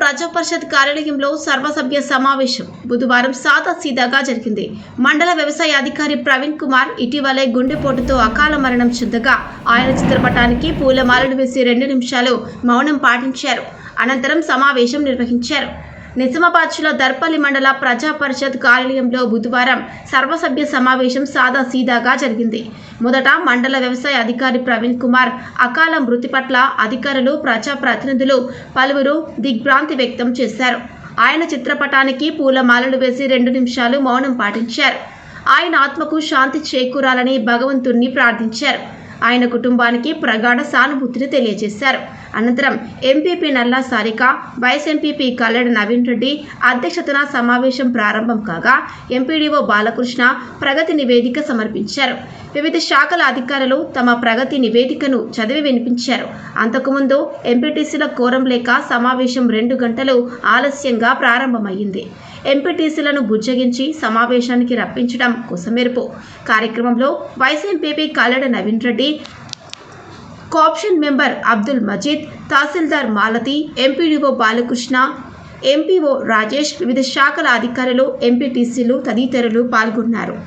ప్రజా పరిషత్ కార్యాలయంలో సర్వసభ్య సమావేశం బుధవారం సాదాసీదాగా జరిగింది. మండల వ్యవసాయ అధికారి ప్రవీణ్ కుమార్ ఇటీవలే గుండెపోటుతో అకాల మరణం చెందగా ఆయన చిత్రపటానికి పూలమాలలు వేసి 2 నిమిషాలు మౌనం పాటించారు. అనంతరం సమావేశం నిర్వహించారు. నిజామాబాద్ జిల్లా దర్పల్లి మండల ప్రజా పరిషత్ కార్యాలయంలో బుధవారం సర్వసభ్య సమావేశం సాదాసీదాగా జరిగింది. మొదట మండల వ్యవసాయ అధికారి ప్రవీణ్ కుమార్ అకాల మృతి పట్ల అధికారులు, ప్రజాప్రతినిధులు పలువురు దిగ్భ్రాంతి వ్యక్తం చేశారు. ఆయన చిత్రపటానికి పూలమాలలు వేసి 2 నిమిషాలు మౌనం పాటించారు. ఆయన ఆత్మకు శాంతి చేకూరాలని భగవంతుణ్ణి ప్రార్థించారు. ఆయన కుటుంబానికి ప్రగాఢ సానుభూతిని తెలియజేశారు. అనంతరం ఎంపీపీ నల్లా సారిక, వైస్ ఎంపీపీ కల్లెడ నవీన్ రెడ్డి అధ్యక్షతన సమావేశం ప్రారంభం కాగా ఎంపీడీఓ బాలకృష్ణ ప్రగతి నివేదిక సమర్పించారు. వివిధ శాఖల అధికారులు తమ ప్రగతి నివేదికను చదివి వినిపించారు. అంతకుముందు ఎంపీటీసీల కోరం లేక సమావేశం 2 గంటలు ఆలస్యంగా ప్రారంభమైంది. ఎంపీటీసీలను బుజ్జగించి సమావేశానికి రప్పించడం కొసమెరుపు. కార్యక్రమంలో vice MPP Kalleda Naveen Reddy, cooption member Abdul Majeed, tahsildar Malathi, MPDO Balakrishna, MPO Rajesh, వివిధ శాఖల అధికారులు, ఎంపీటీసీలు తదితరులు పాల్గొన్నారు.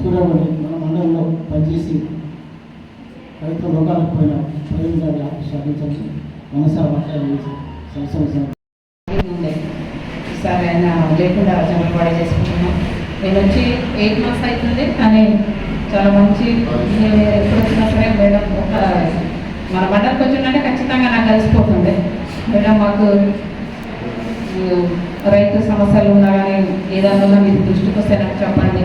చూడబడి మన మండలంలో పనిచేసి రైతు రోగాలకు పోయిన ప్రవీణ్ గారి ఆఫీస్ అందించండి మనసారా మాట్లాడి సార్ ఆయన లేకుండా జమలవాడ చేసుకుంటున్నాం. నేను వచ్చి 8 months అవుతుంది, కానీ చాలా మంచి ఎప్పుడు వచ్చినా సరే మేడం ఒక మన మండలికి వచ్చిందంటే ఖచ్చితంగా నాకు కలిసిపోతుంది. మేడం మాకు రైతు సమస్యలు ఉన్నా కానీ ఏదన్నా మీరు దృష్టికి వస్తే నాకు చెప్పండి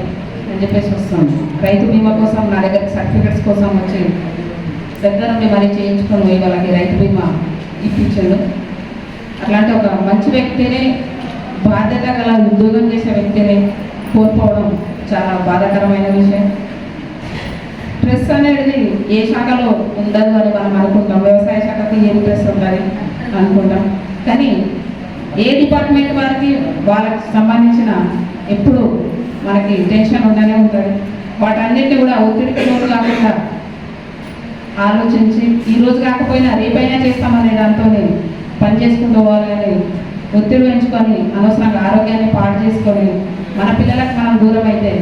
అని చెప్పేసి వస్తాను. రైతు బీమా కోసం నా దగ్గర సర్టిఫికెట్స్ కోసం వచ్చి దగ్గర నుండి మరీ చేయించుకొని వాళ్ళకి రైతు బీమా ఇప్పించాడు. అట్లాంటి ఒక మంచి వ్యక్తిని, బాధ్యత గల ఉద్యోగం చేసే వ్యక్తిని కోల్పోవడం చాలా బాధాకరమైన విషయం. స్ట్రెస్ అనేది ఏ శాఖలో ఉండదు అని మనం అనుకుంటాం. వ్యవసాయ శాఖకి ఏం స్ట్రెస్ ఉంటుంది అనుకుంటాం, కానీ ఏ డిపార్ట్మెంట్ వారికి వాళ్ళకి సంబంధించిన ఎప్పుడు మనకి టెన్షన్ ఉండనే ఉంటుంది. వాటన్నిటిని కూడా ఒత్తిడికి లోటు కాకుండా ఆలోచించి ఈరోజు కాకపోయినా రేపైనా చేస్తామనే దాంతో పని చేసుకుంటూ పోవాలని ఒత్తిడి పెంచుకొని అనవసరంగా ఆరోగ్యాన్ని పాడు చేసుకొని మన పిల్లలకు మనం దూరం అయితే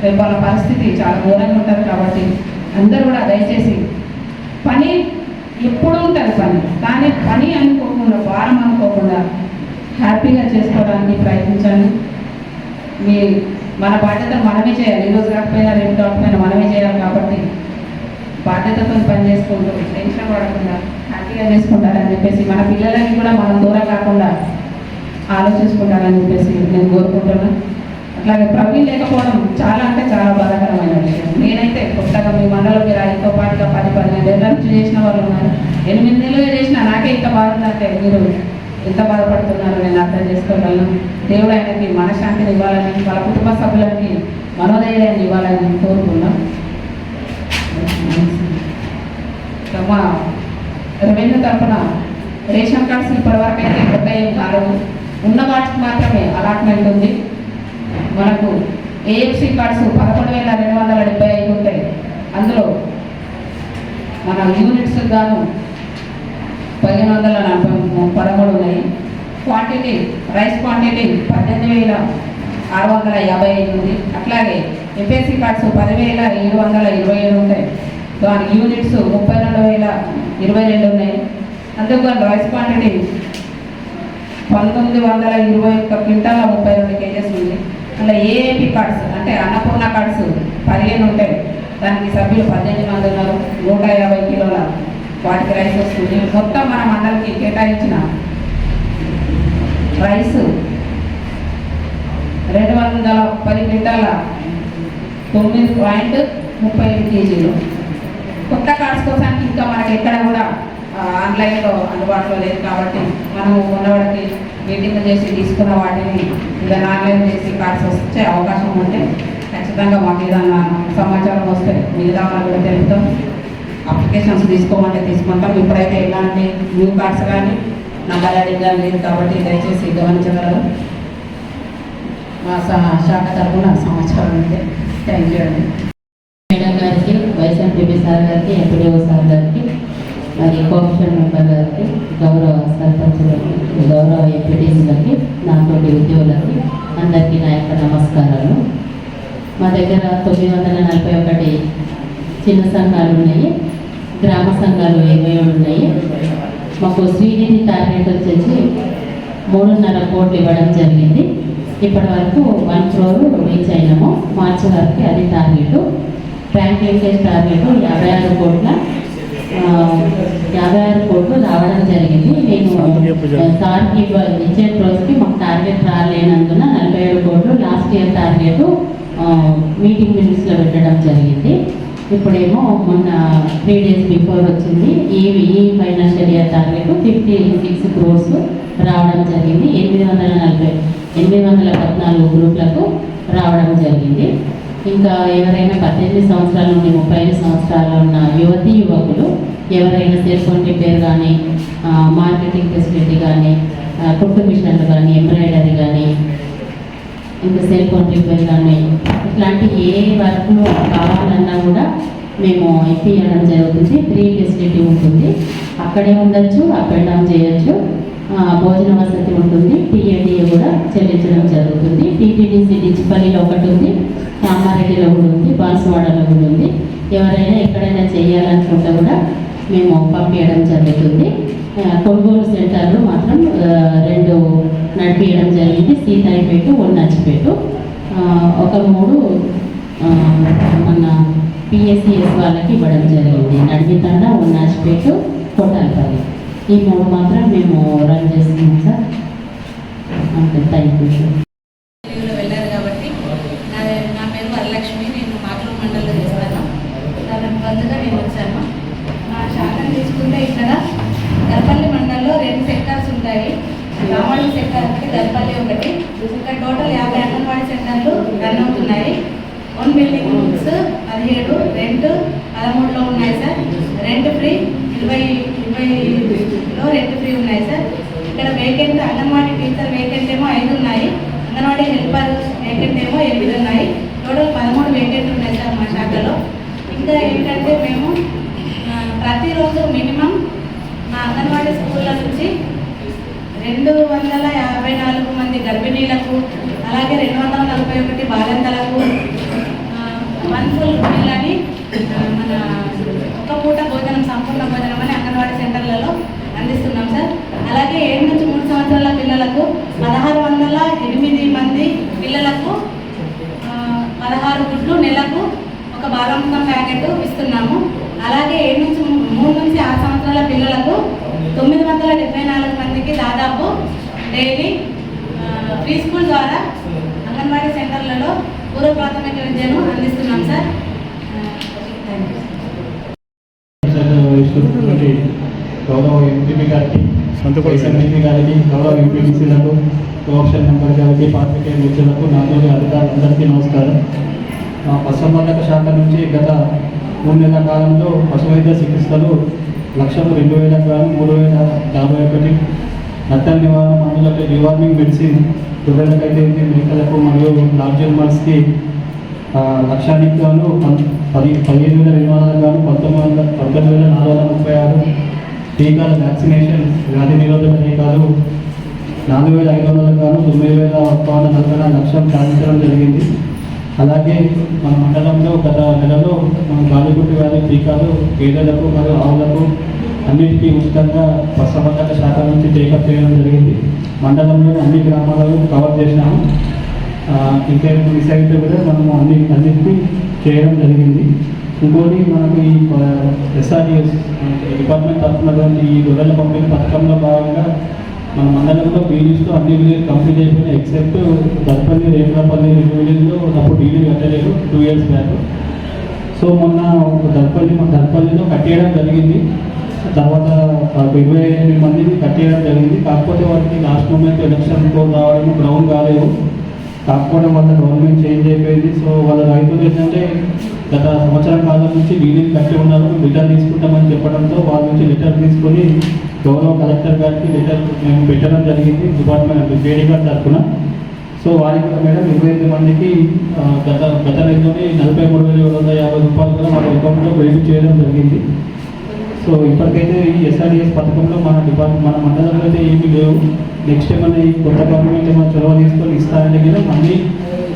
రేపు వాళ్ళ పరిస్థితి చాలా ఘోరంగా ఉంటుంది. కాబట్టి అందరూ కూడా దయచేసి పని ఎప్పుడు ఉంటుంది కానీ పని అనుకోకుండా, భారం అనుకోకుండా హ్యాపీగా చేసుకోవడానికి ప్రయత్నించండి. మన బాధ్యతను మనమే చేయాలి. ఈరోజు కాకపోయినా రేపు కాకపోయినా మనమే చేయాలి. కాబట్టి బాధ్యతతో పని చేసుకుంటూ టెన్షన్ పడకుండా హ్యాపీగా చేసుకుంటారని చెప్పేసి, మన పిల్లలకి కూడా మనం దూరం కాకుండా ఆలోచించుకుంటారని చెప్పేసి నేను కోరుకుంటున్నాను. అట్లాగే ప్రవీణ్ లేకపోవడం చాలా అంటే చాలా బాధాకరమైన విషయం. నేనైతే కొత్తగా మీ మండలం మీరు ఆయనతో పాటుగా 10-15 ఏళ్ళ నుంచి చేసిన వాళ్ళు ఉన్నారు. 8 నెలలుగా చేసినా నాకే ఇంత బాధ ఉందంటే మీరు ఎంత బాధపడుతున్నారో నేను అర్థం చేసుకోగలను. దేవుడు ఆయనకి మనశ్శాంతిని ఇవ్వాలని, వాళ్ళ కుటుంబ సభ్యులకి మనోధైర్యాన్ని ఇవ్వాలని కోరుకున్నాం. మా రెవెన్యూ తరఫున రేషన్ కార్డ్స్ ఇప్పటివరకు అయితే కొత్త ఏం కాదు, ఉన్న వాటికి మాత్రమే అలాట్మెంట్ ఉంది. మనకు ఏఎఫ్సి కార్డ్స్ 11,275 ఉంటాయి. అందులో మన యూనిట్స్ గాను 1513 ఉన్నాయి. క్వాంటిటీ రైస్ క్వాంటిటీ 18,655 ఉంది. అట్లాగే ఎంపీఎస్సీ కార్డ్స్ 10,727 ఉంటాయి. దాని యూనిట్స్ 32,022 ఉన్నాయి. అందుకు రైస్ క్వాంటిటీ 1921 క్వింటాల 32 కేజెస్ ఉంది. అలా ఏఏపీ కార్డ్స్ అంటే అన్నపూర్ణ కార్డ్స్ 15 ఉంటాయి. దానికి సభ్యులు 18 మంది ఉన్నారు. 150 కిలోల వాటికి రైస్ వస్తుంది. మొత్తం మన మండలికి కేటాయించిన రైస్ 210 క్వింటాల 9.35 కేజీలు. కొత్త కార్డ్స్ కోసానికి ఇంకా మనకి ఎక్కడ కూడా ఆన్లైన్లో అందుబాటులో లేదు కాబట్టి మనము ఉన్నవాడికి మీటింగ్ చేసి తీసుకున్న వాటిని ఏదైనా ఆన్లైన్ చేసి కార్డ్స్ వచ్చే అవకాశం ఉంటే ఖచ్చితంగా మాకు ఏదైనా సమాచారం వస్తే మిగతా వాళ్ళు కూడా తెలుపుతాం. అప్లికేషన్స్ తీసుకోమంటే తీసుకుంటాం. ఇప్పుడైతే ఎలాంటి న్యూ కార్డ్స్ కానీ నంబర్ యాడింగ్ కానీ లేదు కాబట్టి దయచేసి గమనించగలరు. మా శాఖ తరఫున సమాచారం ఉంది. థ్యాంక్ యూ అండి. మేడం గారికి, వైస్ ఎంపీపీ సార్ గారికి, ఎంపీడీఓ సార్ గారికి, మరి కోఆప్షన్ మెంబర్ గారికి, గౌరవ సర్పంచులకి, గౌరవ ఎంపీటీసీలకి, నాతోటి ఉద్యోగులకి అందరికీ నా యొక్క నమస్కారాలు. మా దగ్గర 941 చిన్న సంఘాలు ఉన్నాయి, గ్రామ సంఘాలు 27 ఉన్నాయి. మాకు శ్రీనిధి టార్గెట్ వచ్చేసి 3.5 కోట్లు ఇవ్వడం జరిగింది. ఇప్పటి వరకు 1 crore రీచ్ అయినాము. మార్చి వరకు అది టార్గెట్. బ్యాంక్ లింకేజ్ టార్గెట్ 56 కోట్లు రావడం జరిగింది. నేను సార్కి ఇచ్చే రోజుకి మాకు టార్గెట్ రాలేనందున 47 కోట్లు లాస్ట్ ఇయర్ టార్గెట్ మీటింగ్ మినిట్స్లో పెట్టడం జరిగింది. ఇప్పుడేమో మొన్న 3 days బిఫోర్ వచ్చింది. ఈ ఫైనాన్షియల్ ఇయర్ టార్గెట్ 56 crores రావడం జరిగింది. 814 గ్రూప్లకు రావడం జరిగింది. ఇంకా ఎవరైనా 18 సంవత్సరాల నుండి 35 సంవత్సరాలు ఉన్న యువతి యువకులు ఎవరైనా సెల్ ఫోన్ రిపేర్ కానీ, మార్కెటింగ్ ఫెసిలిటీ కానీ, కుట్టు మిషన్లు కానీ, ఎంబ్రాయిడరీ కానీ, ఇంకా సెల్ ఫోన్ రిపేర్ కానీ ఇట్లాంటి ఏ వర్క్లు కావాలన్నా కూడా మేము ఇప్పించడం జరుగుతుంది. ఫ్రీ ఫెసిలిటీ ఉంటుంది. అక్కడే ఉండొచ్చు, అప్ అండ్ డౌన్ చేయొచ్చు. భోజన వసతి ఉంటుంది. టీఏడిఏ కూడా చెల్లించడం జరుగుతుంది. టీటీడీసీ డిచ్చిపల్లిలో ఒకటి ఉంది, కామారెడ్డిలో కూడా ఉంది, బాన్సువాడలో కూడా ఉంది. ఎవరైనా ఎక్కడైనా చేయాలనుకుంటే కూడా మేము పంపించడం జరుగుతుంది. కొనుగోలు సెంటర్లు మాత్రం 2 నడిపించడం జరిగింది. సీతాయిపేట, ఉన్నచ్చిపేట, ఒక 3 మన పిఎస్సిఎస్ వాళ్ళకి ఇవ్వడం జరిగింది. నడిపితండ, ఉన్నచ్చిపేట, కోటాలపల్లి ఈ 3 మాత్రం మేము రన్ చేస్తున్నాం సార్. అంతే. Thank you sir. వెళ్ళారు కాబట్టి నా పేరు వరలక్ష్మి. నేను మాటల మండలిలో చేస్తాను. దానికి బదులుగా నేను వచ్చాను. మా శాఖను తీసుకుంటే ఇక్కడ గర్పల్లి మండలంలో 2 సెక్టార్స్ ఉంటాయి. రామడి సెక్టార్ ఒకటి, గర్పల్లి ఒకటి. ఇంకా టోటల్ 50 అంగన్వాడీ సెంటర్లు రన్ అవుతున్నాయి. 1 బిల్డింగ్స్ 17, రెంట్ 13లో ఉన్నాయి సార్. రెంట్ ఫ్రీ 20లో రెంట్ ఫ్రీ ఉన్నాయి సార్. ఇక్కడ వేకెంట్ అంగన్వాడీ టీచర్ వేకెంట్ ఏమో 5 ఉన్నాయి. అంగన్వాడీ హెల్పర్ వేకెంట్ ఏమో 8 ఉన్నాయి. టోటల్ 13 వేకెంట్ ఉన్నాయి సార్ మా శాఖలో. ఇంకా ఏంటంటే మేము ప్రతిరోజు మినిమం మా అంగన్వాడీ స్కూళ్ళ నుంచి 254 మంది గర్భిణీలకు, అలాగే 241 బాలింతలకు 1 full meal అని మన ఒక పూట భోజనం, సంపూర్ణ భోజనం అని అంగన్వాడీ సెంటర్లలో అందిస్తున్నాం సార్. అలాగే 7 నుంచి 3 సంవత్సరాల పిల్లలకు 1608 మంది పిల్లలకు 16 గుడ్లు నెలకు ఒక బాలామృతం ప్యాకెట్ ఇస్తున్నాము. అలాగే 3 నుంచి 6 సంవత్సరాల పిల్లలకు 974 మందికి దాదాపు డైలీ ప్రీ స్కూల్ ద్వారా అంగన్వాడీ సెంటర్లలో పూర్వ ప్రాథమిక విద్యను అందిస్తున్నాం సార్. గౌరవ ఎంపీపీ గారికి, ఎంపీ గారికి, గౌరవ ఎంపీటీసీలకు, కోఆప్షన్ మెంబర్ గారికి, పాత్రికేయ మిత్రులకు, నాతోటి అధికారులందరికీ నమస్కారం. పశుసంవర్ధక శాఖ నుంచి గత 3 నెలల కాలంలో పశు వైద్య చికిత్సలు 1,02,000 గాను 3,051 నత్తల నివారణ మందులకి రివార్మింగ్ మెడిసిన్ గొర్రెలకైతే మేకలకు మరియు లార్జ్ యానిమల్స్కి 1,00,000 గాను 15,200 గాను 19,436 టీకాల వ్యాక్సినేషన్ వ్యాధి నిరోధక టీకాలు 4,500 గాను 9,140 లక్షలు సాధించడం జరిగింది. అలాగే మన మండలంలో గత నెలలో మన గాలిగుడ్డు వ్యాధి టీకాలు గేదెలకు మరియు ఆవులకు అన్నిటికీ ఉచితంగా పశుసంవర్ధక శాఖ నుంచి టేకప్ చేయడం జరిగింది. మండలంలో అన్ని గ్రామాలలో కవర్ చేసినాము. ఇంకేమైనా మిస్ అయితే కూడా మనము అన్నింటినీ చేయడం జరిగింది. ఇంకోటి మనకు ఈ SRDS డిపార్ట్మెంట్ తరఫున ఈ గొర్రెల పంపిణీ పథకంలో భాగంగా మన మండలంలో విలేజ్లో అన్ని విలేజ్ కంప్లీట్ అయిపోయినాయి ఎక్సెప్ట్ దర్పల్లి, రేపలపల్లి 2 విలేజ్లో అప్పుడు డీడీ కట్టలేదు 2 years బ్యాక్. సో మొన్న దర్పల్లిలో కట్టేయడం జరిగింది. తర్వాత 28 మందిని కట్టేయడం జరిగింది. కాకపోతే వాటికి లాస్ట్ మూమెంట్ ఎలక్షన్ కోడ్ రావడం, గ్రౌండ్ కాలేదు. కాకపోవడం వల్ల గవర్నమెంట్ చేంజ్ అయిపోయింది. సో వాళ్ళ రైతులు ఏంటంటే గత సంవత్సరం కాలం నుంచి డీడీని కట్టి ఉన్నారు, రిటర్న్ తీసుకుంటామని చెప్పడంతో వాళ్ళ నుంచి లెటర్ తీసుకొని గౌరవ కలెక్టర్ గారికి లెటర్ మేము పెట్టడం జరిగింది డిపార్ట్మెంట్ జేడీ గారి తరఫున. సో వారికి కూడా మేడం 25 మందికి గత నెలలోనే 43,750 రూపాయలు కూడా వాళ్ళ అకౌంట్లో క్రెడిట్ చేయడం జరిగింది. సో ఇప్పటికైతే ఈ SRDS పథకంలో మన మండలంలో అయితే ఏమీ లేవు. నెక్స్ట్ ఏమన్నా ఈ కొత్త గవర్నమెంట్ ఏమైనా చొరవ తీసుకొని ఇస్తారంటే కూడా మళ్ళీ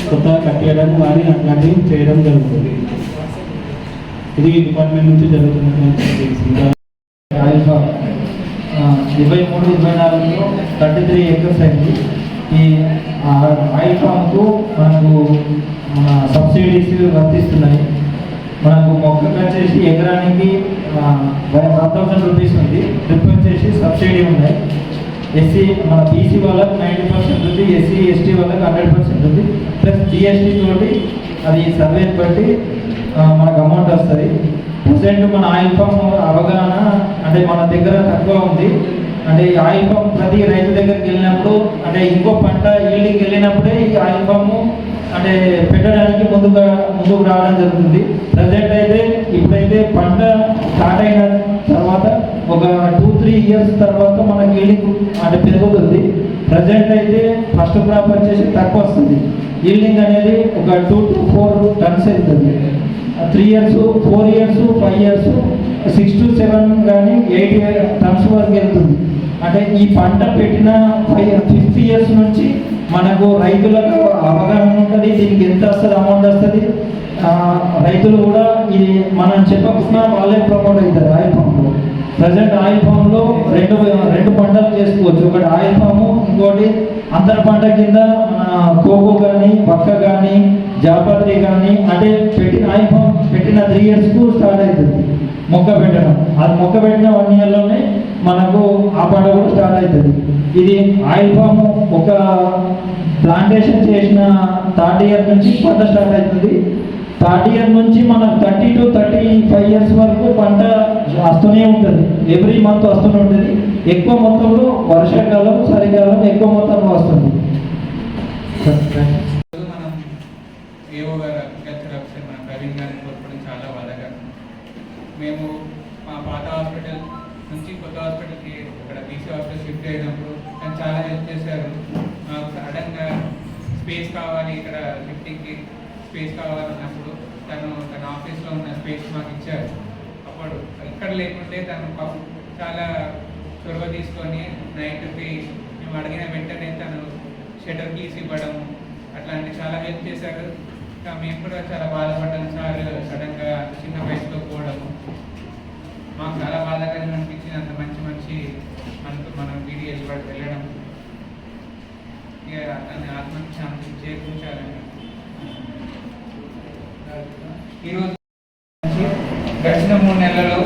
కొత్తగా కట్టేయడం కానీ అట్లాంటివి చేయడం జరుగుతుంది. ఇది డిపార్ట్మెంట్ నుంచి జరుగుతున్నటువంటి 23-24లో 33 acres అయింది. ఈ ఆయిల్ ఫామ్కు మనకు మన సబ్సిడీస్ వర్తిస్తున్నాయి. మనకు మొక్కకు వచ్చేసి ఎకరానికి 1,000 రూపీస్ ఉంది. ట్రిప్ వచ్చేసి సబ్సిడీ ఉన్నాయి. ఎస్సీ మన బీసీ వాళ్ళకి 90% ఉంది, SC ST వాళ్ళకి 100% ఉంది. ప్లస్ GST తోటి అది సర్వే బట్టి మనకు అమౌంట్ వస్తుంది. ప్రజెంట్ మన ఆయిల్ ఫామ్ అవగాహన అంటే మన దగ్గర తక్కువ ఉంది. అంటే ఈ ఆయిల్ ఫామ్ ప్రతి రైతు దగ్గరికి వెళ్ళినప్పుడు అంటే ఇంకో పంట ఈల్డింగ్ వెళ్ళినప్పుడే ఈ ఆయిల్ ఫాము అంటే పెట్టడానికి ముందుకు రావడం జరుగుతుంది. ప్రజెంట్ అయితే ఇప్పుడైతే పంట స్టార్ట్ అయిన తర్వాత ఒక 2-3 years తర్వాత మనకి ఈల్డింగ్ అంటే పెరుగుతుంది. ప్రజెంట్ అయితే ఫస్ట్ క్రాప్ వచ్చేసి తక్కువ వస్తుంది. ఈల్డింగ్ అనేది ఒక 2 to 4 tons అవుతుంది. 3 years, 4 years, 5 years, 6 to 7 కానీ 8 tons వరకు వెళ్తుంది. అంటే ఈ పంట పెట్టిన 5th years నుంచి మనకు రైతులకు అవగాహన ఉంటుంది, దీనికి ఎంత వస్తుంది, అమౌంట్ వస్తుంది. రైతులు కూడా ఇది మనం చెప్పకుండా వాళ్ళే ప్రమోట్ అవుతారు. ఆయిల్ ఫామ్లో ప్రజెంట్ ఆయిల్ ఫామ్లో రెండు పంటలు చేసుకోవచ్చు. ఒకటి ఆయిల్ ఫాము, ఇంకోటి అంతర పంట కింద కోకో కానీ, పక్క కానీ, జాపత్రి కానీ అంటే పెట్టిన ఆయిల్ ఫామ్ పెట్టిన 3 yearsకు స్టార్ట్ అవుతుంది మొక్క పెట్టడం. అది మొక్క పెట్టిన 1 yearలోనే మనకు ఆ పంట కూడా స్టార్ట్ అవుతుంది. ఇది ఆయిల్ ఫామ్ ఒక ప్లాంటేషన్ చేసిన 3rd year నుంచి పంట స్టార్ట్ అవుతుంది. 3rd year నుంచి మనకు 30 to 35 years వరకు పంట వస్తూనే ఉంటుంది. ఎవ్రీ మంత్ వస్తూనే ఉంటుంది. ఎక్కువ మొత్తంలో వర్షాకాలం, చలికాలం ఎక్కువ మొత్తంలో వస్తుంది. మనం ఏవో గారు అగ్రికల్చర్ ఆఫీసర్ మన ప్రవీణ్ గారిని కోరుకోవడం చాలా బాధగా. మేము మా పాత హాస్పిటల్ నుంచి కొత్త హాస్పిటల్కి ఇక్కడ BC హాస్పిటల్ షిఫ్ట్ అయినప్పుడు తను చాలా హెల్ప్ చేశారు. మాకు సడన్గా స్పేస్ కావాలి, ఇక్కడ షిఫ్టింగ్కి స్పేస్ కావాలన్నప్పుడు తన ఆఫీస్లో ఉన్న స్పేస్ మాకు ఇచ్చారు. అప్పుడు ఇక్కడ లేకుంటే తను చాలా చొరవ తీసుకొని నైట్కి మేము అడిగిన వెంటనే తను షటర్ కీస్ ఇవ్వడం అట్లాంటి చాలా హెల్ప్ చేశారు. ఇంకా మేము కూడా చాలా బాధపడ్డాం. సార్ సడన్గా చిన్న వయసులో పోవడము మాకు చాలా బాధాకరంగా అనిపించింది. అంత మంచి మనం వీడి వెళ్ళడం ఇక అతన్ని ఆత్మకి శాంతి చేకూర్చాలని ఈరోజు గడిచిన 3 నెలలలో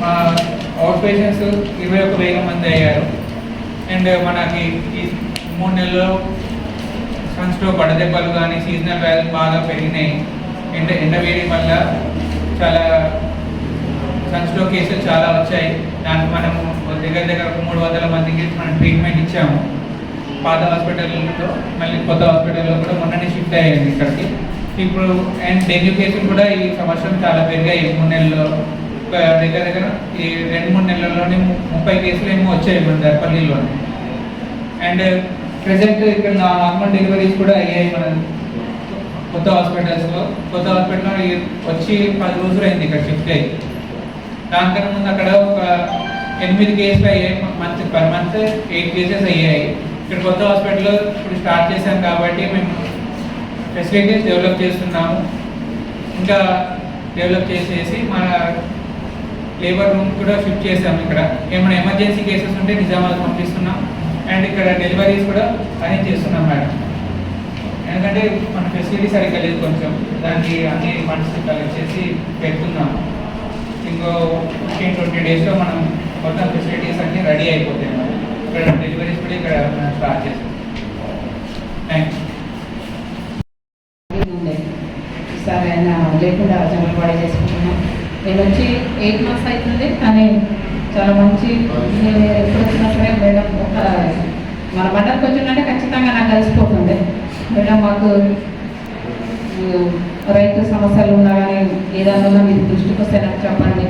మా అవుట్ పేషెంట్స్ 21,000 మంది అయ్యారు. అండ్ మనకి ఈ 3 నెలల్లో సన్స్ట్రోక్, వడదెబ్బలు కానీ సీజనల్ వ్యాధులు బాగా పెరిగినాయి. ఎండవేడి వల్ల చాలా సన్స్ట్రోక్ కేసులు చాలా వచ్చాయి. దానికి మనము దగ్గర 300 మందికి మనం ట్రీట్మెంట్ ఇచ్చాము పాత హాస్పిటల్లో. మళ్ళీ కొత్త హాస్పిటల్లో కూడా మొన్ననే షిఫ్ట్ అయ్యాయి ఇక్కడికి. ఇప్పుడు అండ్ డెంగ్యూ కేసులు కూడా ఈ సంవత్సరం చాలా పెరిగాయి. 3 నెలల్లో దగ్గర ఈ 2-3 నెలల్లోనే 30 కేసులు ఏమో వచ్చాయి మన దర్పల్లిలోనే. అండ్ ప్రజెంట్ ఇక్కడ నార్మల్ డెలివరీస్ కూడా అయ్యాయి మన కొత్త హాస్పిటల్స్లో. కొత్త హాస్పిటల్లో వచ్చి 10 రోజులు అయింది ఇక్కడ షిఫ్ట్ అయ్యి. దానికన్నా ముందు అక్కడ ఒక 8 కేసులు అయ్యాయి. పర్ మంత్ 8 కేసెస్ అయ్యాయి. ఇక్కడ కొత్త హాస్పిటల్లో ఇప్పుడు స్టార్ట్ చేశాం కాబట్టి మేము ఫెసిలిటీస్ డెవలప్ చేస్తున్నాము. ఇంకా డెవలప్ చేసేసి మన లేబర్ రూమ్ కూడా షిఫ్ట్ చేసాము. ఇక్కడ ఏమైనా ఎమర్జెన్సీ కేసెస్ ఉంటే నిజామాబాద్ పంపిస్తున్నాం. అండ్ ఇక్కడ డెలివరీస్ కూడా అరేంజ్ చేస్తున్నాం మేడం. ఎందుకంటే మన ఫెసిలిటీ సరిగ్గా లేదు, కొంచెం దానికి అన్ని ఫండ్స్ కలెక్ట్ చేసి పెడుతున్నాము. ఇంకో 15-20 డేస్లో మనం మొత్తం ఫెసిలిటీస్ అన్నీ రెడీ అయిపోతాయి మేడం. ఇక్కడ డెలివరీస్ కూడా ఇక్కడ మనం స్టార్ట్ చేస్తాం. Thank you. ఈసారి ఆయన లేకుండా జనరల్ బాడీ చేసుకుంటున్నాం. నేను వచ్చి 8 months అవుతుంది, కానీ చాలా మంచి, నేను ఎప్పుడు వచ్చినా సరే మేడం ఒక మన మండలికి వచ్చిందంటే ఖచ్చితంగా నాకు కలిసిపోతుంది. మేడం మాకు రైతు సమస్యలు ఉన్నా కానీ ఏదన్నా మీరు దృష్టికి వస్తే నాకు చెప్పండి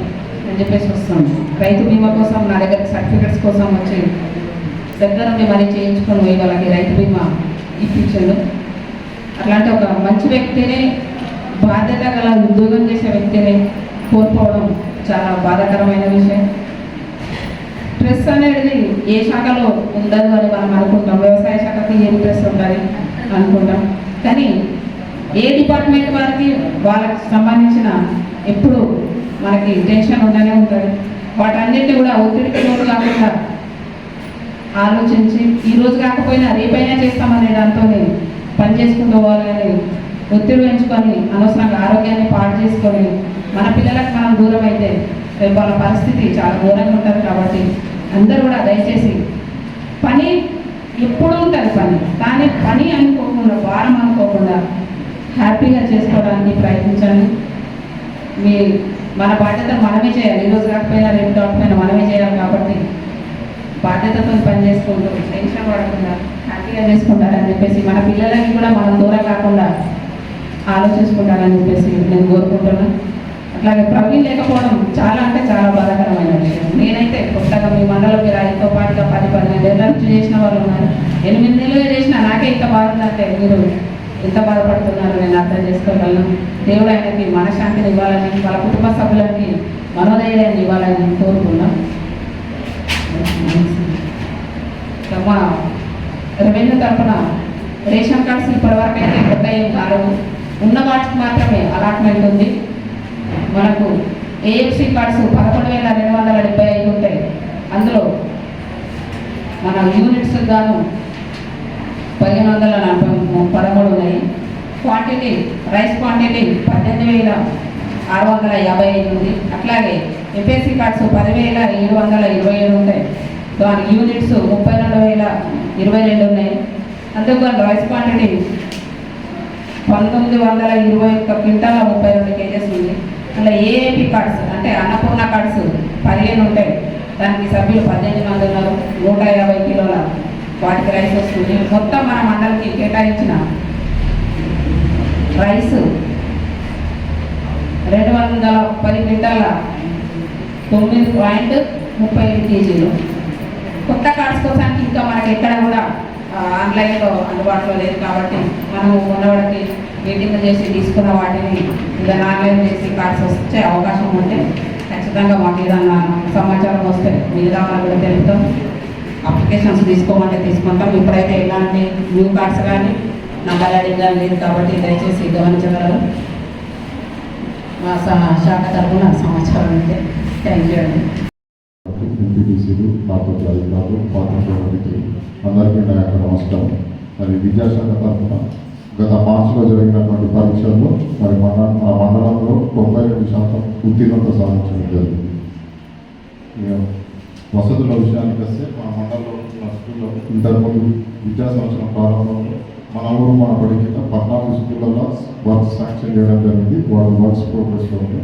అని చెప్పేసి వస్తుంది. రైతు బీమా కోసం నా దగ్గర సర్టిఫికెట్స్ కోసం వచ్చి దగ్గర నుండి మరీ చేయించుకొని పోయి వాళ్ళకి రైతు బీమా ఇప్పించాను. అట్లాంటి ఒక మంచి వ్యక్తిని, బాధ్యత గల ఉద్యోగం చేసే వ్యక్తిని కోల్పోవడం చాలా బాధాకరమైన విషయం. స్ట్రెస్ అనేది ఏ శాఖలో ఉండదు అని మనం అనుకుంటాం. వ్యవసాయ శాఖకి ఏం స్ట్రెస్ ఉండాలి అనుకుంటాం, కానీ ఏ డిపార్ట్మెంట్ వారికి వాళ్ళకి సంబంధించిన ఎప్పుడు మనకి టెన్షన్ ఉండనే ఉంటుంది. వాటన్నిటిని కూడా ఒత్తిడికి లోటు కాకుండా ఆలోచించి ఈరోజు కాకపోయినా రేపైనా చేస్తామనే దాంతో పని చేసుకుంటూ పోవాలని ఒత్తిడి పెంచుకొని అనవసరంగా ఆరోగ్యాన్ని పాడు చేసుకొని మన పిల్లలకు మనం దూరం అయితే రేపు వాళ్ళ పరిస్థితి చాలా ఘోరంగా ఉంటుంది. కాబట్టి అందరూ కూడా దయచేసి పని ఎప్పుడు ఉంటుంది పని, కానీ పని అనుకోకుండా, భారం అనుకోకుండా హ్యాపీగా చేసుకోవడానికి ప్రయత్నించండి. మన బాధ్యత మనమే చేయాలి. ఈరోజు కాకపోయినా రేపు కాకపోయినా మనమే చేయాలి. కాబట్టి బాధ్యతతో పని చేసుకుంటూ టెన్షన్ పడకుండా హ్యాపీగా చేసుకుంటారని చెప్పేసి, మన పిల్లలకి కూడా మనం దూరం కాకుండా ఆలోచించుకుంటారని చెప్పేసి నేను కోరుకుంటున్నాను. అట్లాగే ప్రవీణ్ లేకపోవడం చాలా అంటే చాలా బాధాకరమైన విషయం. నేనైతే కొత్తగా మీ మండలం మీరు ఆయనతో పాటుగా 10-15 ఏళ్ళ నుంచి చేసిన వాళ్ళు ఉన్నారు. 8 నెలలుగా చేసినా నాకే ఇంత బాధ ఉందంటే మీరు ఎంత బాధపడుతున్నారు నేను అర్థం చేసుకోగలను. దేవుడు ఆయనకి మనశ్శాంతిని ఇవ్వాలని, వాళ్ళ కుటుంబ సభ్యులకి మనోధైర్యాన్ని ఇవ్వాలని కోరుకున్నాం. మా రెవెన్యూ తరఫున రేషన్ కార్డ్స్ ఇప్పటివరకు అయితే కొత్త ఏం కాలేదు. ఉన్న వాటికి మాత్రమే అలాట్మెంట్ ఉంది. మనకు ఏఎఫ్సి కార్డ్స్ 11,275 ఉంటాయి. అందులో మన యూనిట్స్ గాను 1,513 ఉన్నాయి. క్వాంటిటీ రైస్ క్వాంటిటీ 18,655 ఉంది. అట్లాగే ఎఫ్ఎస్సి కార్డ్స్ 10,727 ఉంటాయి. దాని యూనిట్స్ 32,022 ఉన్నాయి. అందుకు రైస్ క్వాంటిటీ 1921 క్వింటాల 32 కేజెస్ ఉంది. అలా ఏఏపీ కార్డ్స్ అంటే అన్నపూర్ణ కార్డ్స్ 15 ఉంటాయి. దానికి సభ్యులు 18 మంది ఉన్నారు. 150 కిలోల వాటికి రైస్ వస్తుంది. మొత్తం మన మండలికి కేటాయించిన రైస్ 210 క్వింటాల 9.35 కేజీలు. కొత్త కార్డ్స్ కోసానికి ఇంకా మనకి ఎక్కడ కూడా ఆన్లైన్లో అందుబాటులో లేదు. కాబట్టి మనము ఉన్నవాడికి మీటింగ్ చేసి తీసుకున్న వాటిని ఏదైనా ఆన్లైన్ చేసి కార్డ్స్ వచ్చే అవకాశం ఉంటే ఖచ్చితంగా మాకు ఏదన్నా సమాచారం వస్తే మిగతా వాళ్ళు కూడా తెలుపుతాం. అప్లికేషన్స్ తీసుకోమంటే తీసుకుంటాం. ఇప్పుడైతే ఎలాంటి న్యూ కార్డ్స్ కానీ నంబర్ యాడింగ్ కానీ లేదు. కాబట్టి దయచేసి గమనించగలరు. మా శాఖ తరఫున సమాచారం ఉంటే థ్యాంక్ యూ అండి. ఎంపీటీసీలు, కాకపోతే అధికారులు, పాత్రికేయులకి అందరికీ నా యొక్క నమస్కారం. మరి విద్యాశాఖ తరఫున గత మార్చిలో జరిగినటువంటి పరీక్షల్లో మరి మా మండలంలో 92% ఉత్తీర్ణత సాధించడం జరిగింది. వసతుల విషయానికి వస్తే మా మండలంలో ఉన్న స్కూల్లో ఇంతకుముందు విద్యా సంవత్సరం ప్రారంభంలో మన ఊరు మన బడికి 14 స్కూళ్ళల్లో వర్క్స్ శాంక్షన్ చేయడం జరిగింది. వాళ్ళ వర్క్స్ ప్రోగ్రెస్లో ఉంది.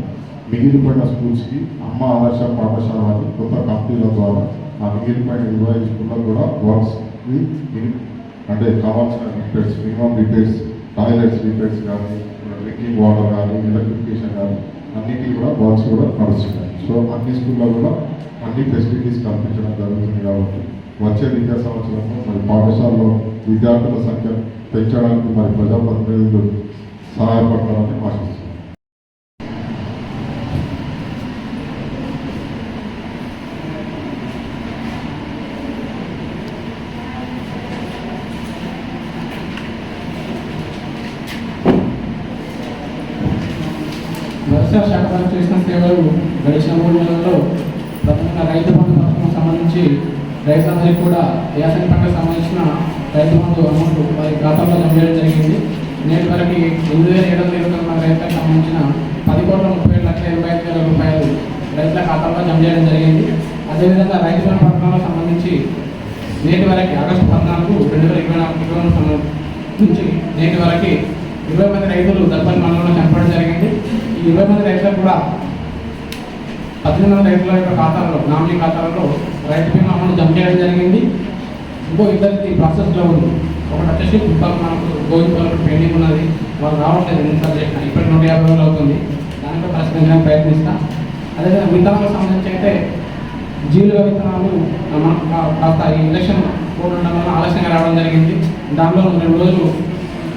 మిగిలిపోయిన స్కూల్స్కి అమ్మ ఆదర్శ పాఠశాల అని కొత్త కంపెనీల ద్వారా ఆ మిగిలిపోయిన 25 స్కూళ్ళకు కూడా వర్క్స్ అంటే కావాల్సిన repairs, minimum repairs, toilets repairs కానీ, డ్రింకింగ్ వాటర్ కానీ, ఎలక్ట్రిఫికేషన్ కానీ అన్నిటికీ కూడా వర్క్స్ కూడా నడుస్తున్నాయి. సో అన్ని స్కూల్లో కూడా అన్ని ఫెసిలిటీస్ కల్పించడం జరుగుతుంది. కాబట్టి వచ్చే విద్యా సంవత్సరంలో మరి పాఠశాలలో విద్యార్థుల సంఖ్య పెంచడానికి మరి ప్రజాప్రతినిధులు సహాయపడతారని ఆశిస్తున్నాను. వ్యవసాయ శాఖ వారు చేసిన సేవలు గడిచిన 3 నెలల్లో ప్రధానంగా రైతు బంధు పథకం సంబంధించి రైతులందరికీ కూడా యాసంగి పంటకు సంబంధించిన రైతు బంధు అమౌంట్ వారి ఖాతాలో జమ చేయడం జరిగింది. నేటి వరకు 8,720 రైతులకు సంబంధించిన 10,37,85,000 రూపాయలు రైతుల ఖాతాలో జమ చేయడం జరిగింది. అదేవిధంగా రైతు బంధు పథకంలో సంబంధించి నేటి వరకు ఆగస్టు 14, 2024 నుంచి నేటి వరకు 20 మంది రైతులు దర్పల్లి మండలంలో చనిపోవడం జరిగింది. ఈ 20 మంది రైతులకు కూడా 18 మంది రైతుల యొక్క ఖాతాల్లో నామినీ ఖాతాలలో రైతు బీమా అమౌంట్ జమ చేయడం జరిగింది. ఇంకో ఇద్దరికి ప్రాసెస్లో ఉంది. ఒకటి వచ్చేసి కుప్పలు మనకు గోవిందపాలు పెండింగ్ ఉన్నది, వాళ్ళు రావట్లేదు. ఎన్నిసార్లు చేసినా ఇప్పటికి 150 రోజులు అవుతుంది. దానిపై పరిష్కరించడానికి ప్రయత్నిస్తాం. అదేవిధంగా విత్తనాలకు సంబంధించి అయితే జీలుగా విత్తనాలు మనకు కాస్త ఈ ఎలక్షన్ కోడ్ ఉండడం వల్ల ఆలస్యంగా రావడం జరిగింది. దానిలో 2 రోజులు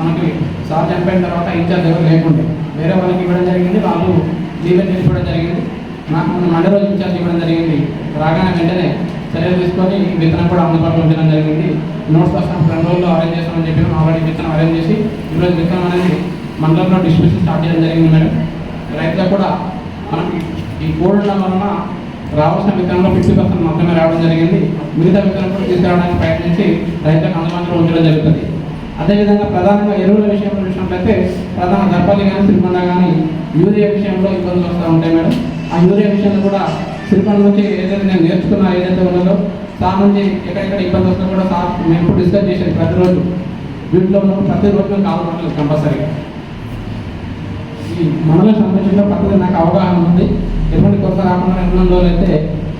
మనకి సార్ చనిపోయిన తర్వాత ఇన్ఛార్జ్ ఎవరు లేకుండా వేరే వాళ్ళకి ఇవ్వడం జరిగింది. వాళ్ళు లీవెన్ వెళ్ళిపోవడం జరిగింది. నాకు మండే రోజు ఇన్ఛార్జ్ ఇవ్వడం జరిగింది. రాగానే వెంటనే చర్యలు తీసుకొని విత్తనం కూడా అందుబాటులో ఉంచడం జరిగింది. నోట్స్ కోసం 2 రోజుల్లో అరేంజ్ చేస్తామని చెప్పి ఆల్రెడీ విత్తనం అరేంజ్ చేసి ఈరోజు విత్తనం అనేది మండలంలో డిస్ట్రిబ్యూషన్ స్టార్ట్ చేయడం జరిగింది మేడం. రైతులకు కూడా మనకి ఈ కోడ్ ఉండడం వలన రావాల్సిన విత్తనంలో 50% మాత్రమే రావడం జరిగింది. మిగతా విత్తనం కూడా తీసుకురావడానికి ప్రయత్నించి రైతులకు అందుబాటులో ఉంచడం జరుగుతుంది. అదేవిధంగా ప్రధానంగా ఎరువుల విషయంలో చూసినట్లయితే ప్రధాన దర్పల్లి కానీ సిరికొండ కానీ యూరియా విషయంలో ఇబ్బందులు వస్తూ ఉంటాయి మేడం. ఆ యూరియా విషయంలో కూడా సిరికొండ నుంచి ఏదైతే నేను నేర్చుకున్నా ఏదైతే ఉన్నదో సార్ నుంచి ఎక్కడెక్కడ ఇబ్బంది వస్తుందో కూడా సార్ మేము ఇప్పుడు డిస్కస్ చేసేది ప్రతిరోజు వీటిలో ప్రతిరోజు మేము కాల్ మాట్లాడలేదు కంపల్సరీగా. ఈ మండలం సంబంధించిన ప్రతిదీ నాకు అవగాహన ఉంది. ఎటువంటి కొత్త రాకుండా 2 రోజులు అయితే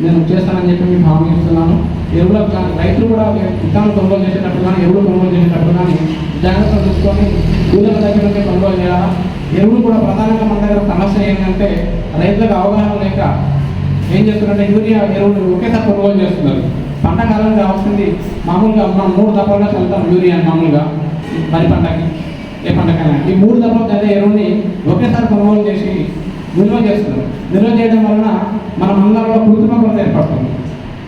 నేను చేస్తానని చెప్పి మీకు హామీ ఇస్తున్నాను. ఎరువులకు కానీ రైతులు కూడా విత్తనాలు కొనుగోలు చేసేటప్పుడు కానీ ఎరువులు కొనుగోలు చేసేటప్పుడు కానీ జాగ్రత్తలు తీసుకొని కూలీల దగ్గర కొనుగోలు చేయాలా. ఎరువులు కూడా ప్రధానంగా మన దగ్గర సమస్య ఏంటంటే రైతులకు అవగాహన లేక ఏం చేస్తున్నారంటే యూరియా ఎరువులు ఒకేసారి కొనుగోలు చేస్తున్నారు. పంట కాలం కావాల్సింది మామూలుగా మనం 3 దఫాలుగా చల్లుతాం యూరియా మామూలుగా వరి పంటకి ఏ పంటకైనా. ఈ 3 దఫాలు అదే ఎరువుని ఒకేసారి కొనుగోలు చేసి నిల్వ చేస్తున్నారు. నిల్వ చేయడం వలన మన మండలంలో కృత్రిమ కొరత ఏర్పడుతుంది.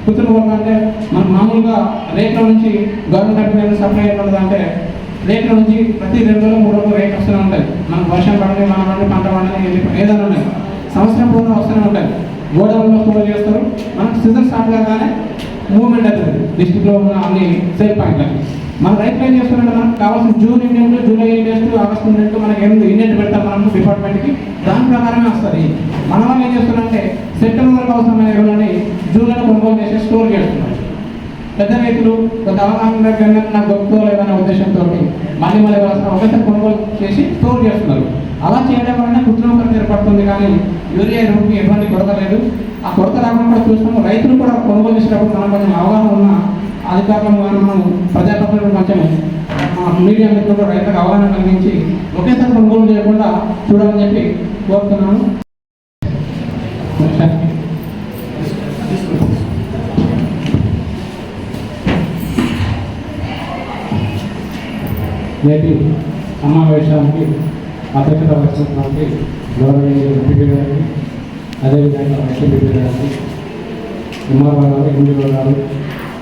కృత్రిమ కొరత అంటే మనం మామూలుగా రేట్ల నుంచి గవర్నమెంట్ సప్లై అంటే రేట్ల నుంచి ప్రతి 2 రోజులు 3 రోజులు రేట్ వస్తూనే ఉంటుంది. మనకు వర్షం పడని మన పండి పంట పడని ఏదైనా ఉన్నాయి సంవత్సరం పూర్వం వస్తూనే ఉంటాయి. గోడౌన్లో స్టోర్ చేస్తారు. మనకు సీజన్ స్టార్ట్ కాగానే మూవ్మెంట్ అవుతుంది డిస్ట్రిక్ట్లో ఉన్న అన్ని సేల్ పాయింట్లకి. మన రైతులు ఏం చేస్తున్నారంటే మనకు కావాల్సిన June indent, July indent, August indent మనకి ఇండెంట్ పెడతాం మనకు డిపార్ట్మెంట్కి. దాని ప్రకారమే వస్తుంది. మన వాళ్ళు ఏం చేస్తున్నారంటే సెప్టెంబర్ వరకు అవసరమైన ఎరువులని జూన్లో కొనుగోలు చేసి స్టోర్ చేస్తున్నారు. పెద్ద రైతులు కొంత అవగాహన నాకు గొప్పతో లేదనే ఉద్దేశంతో మళ్ళీ ఒకసారి కొనుగోలు చేసి స్టోర్ చేస్తున్నారు. అలా చేయడం వలన కృత్రిమ కొరత ఏర్పడుతుంది. కానీ యూరియా ఎరువుకి ఎటువంటి కొరత లేదు. ఆ కొరత రాకుండా కూడా చూస్తాము. రైతులు కూడా కొనుగోలు చేసేటప్పుడు మనం కొంచెం అవగాహన ఉన్న అధికారులను మనం ప్రజాప్రతినిధులు కొంచెం మీడియా మిత్రులు రైతులకు అవగాహన కలిగించి ఒకేసారి కొనుగోలు చేయకుండా చూడాలని చెప్పి కోరుతున్నాను. నేటి సమావేశానికి అధ్యక్షత వహిస్తున్నటువంటి గౌరవనీయ ఎంపీ గారికి, అదేవిధంగా ఎస్పీ గారికి, ఎంఆర్ఓ గారు, ఎండిఓ గారు,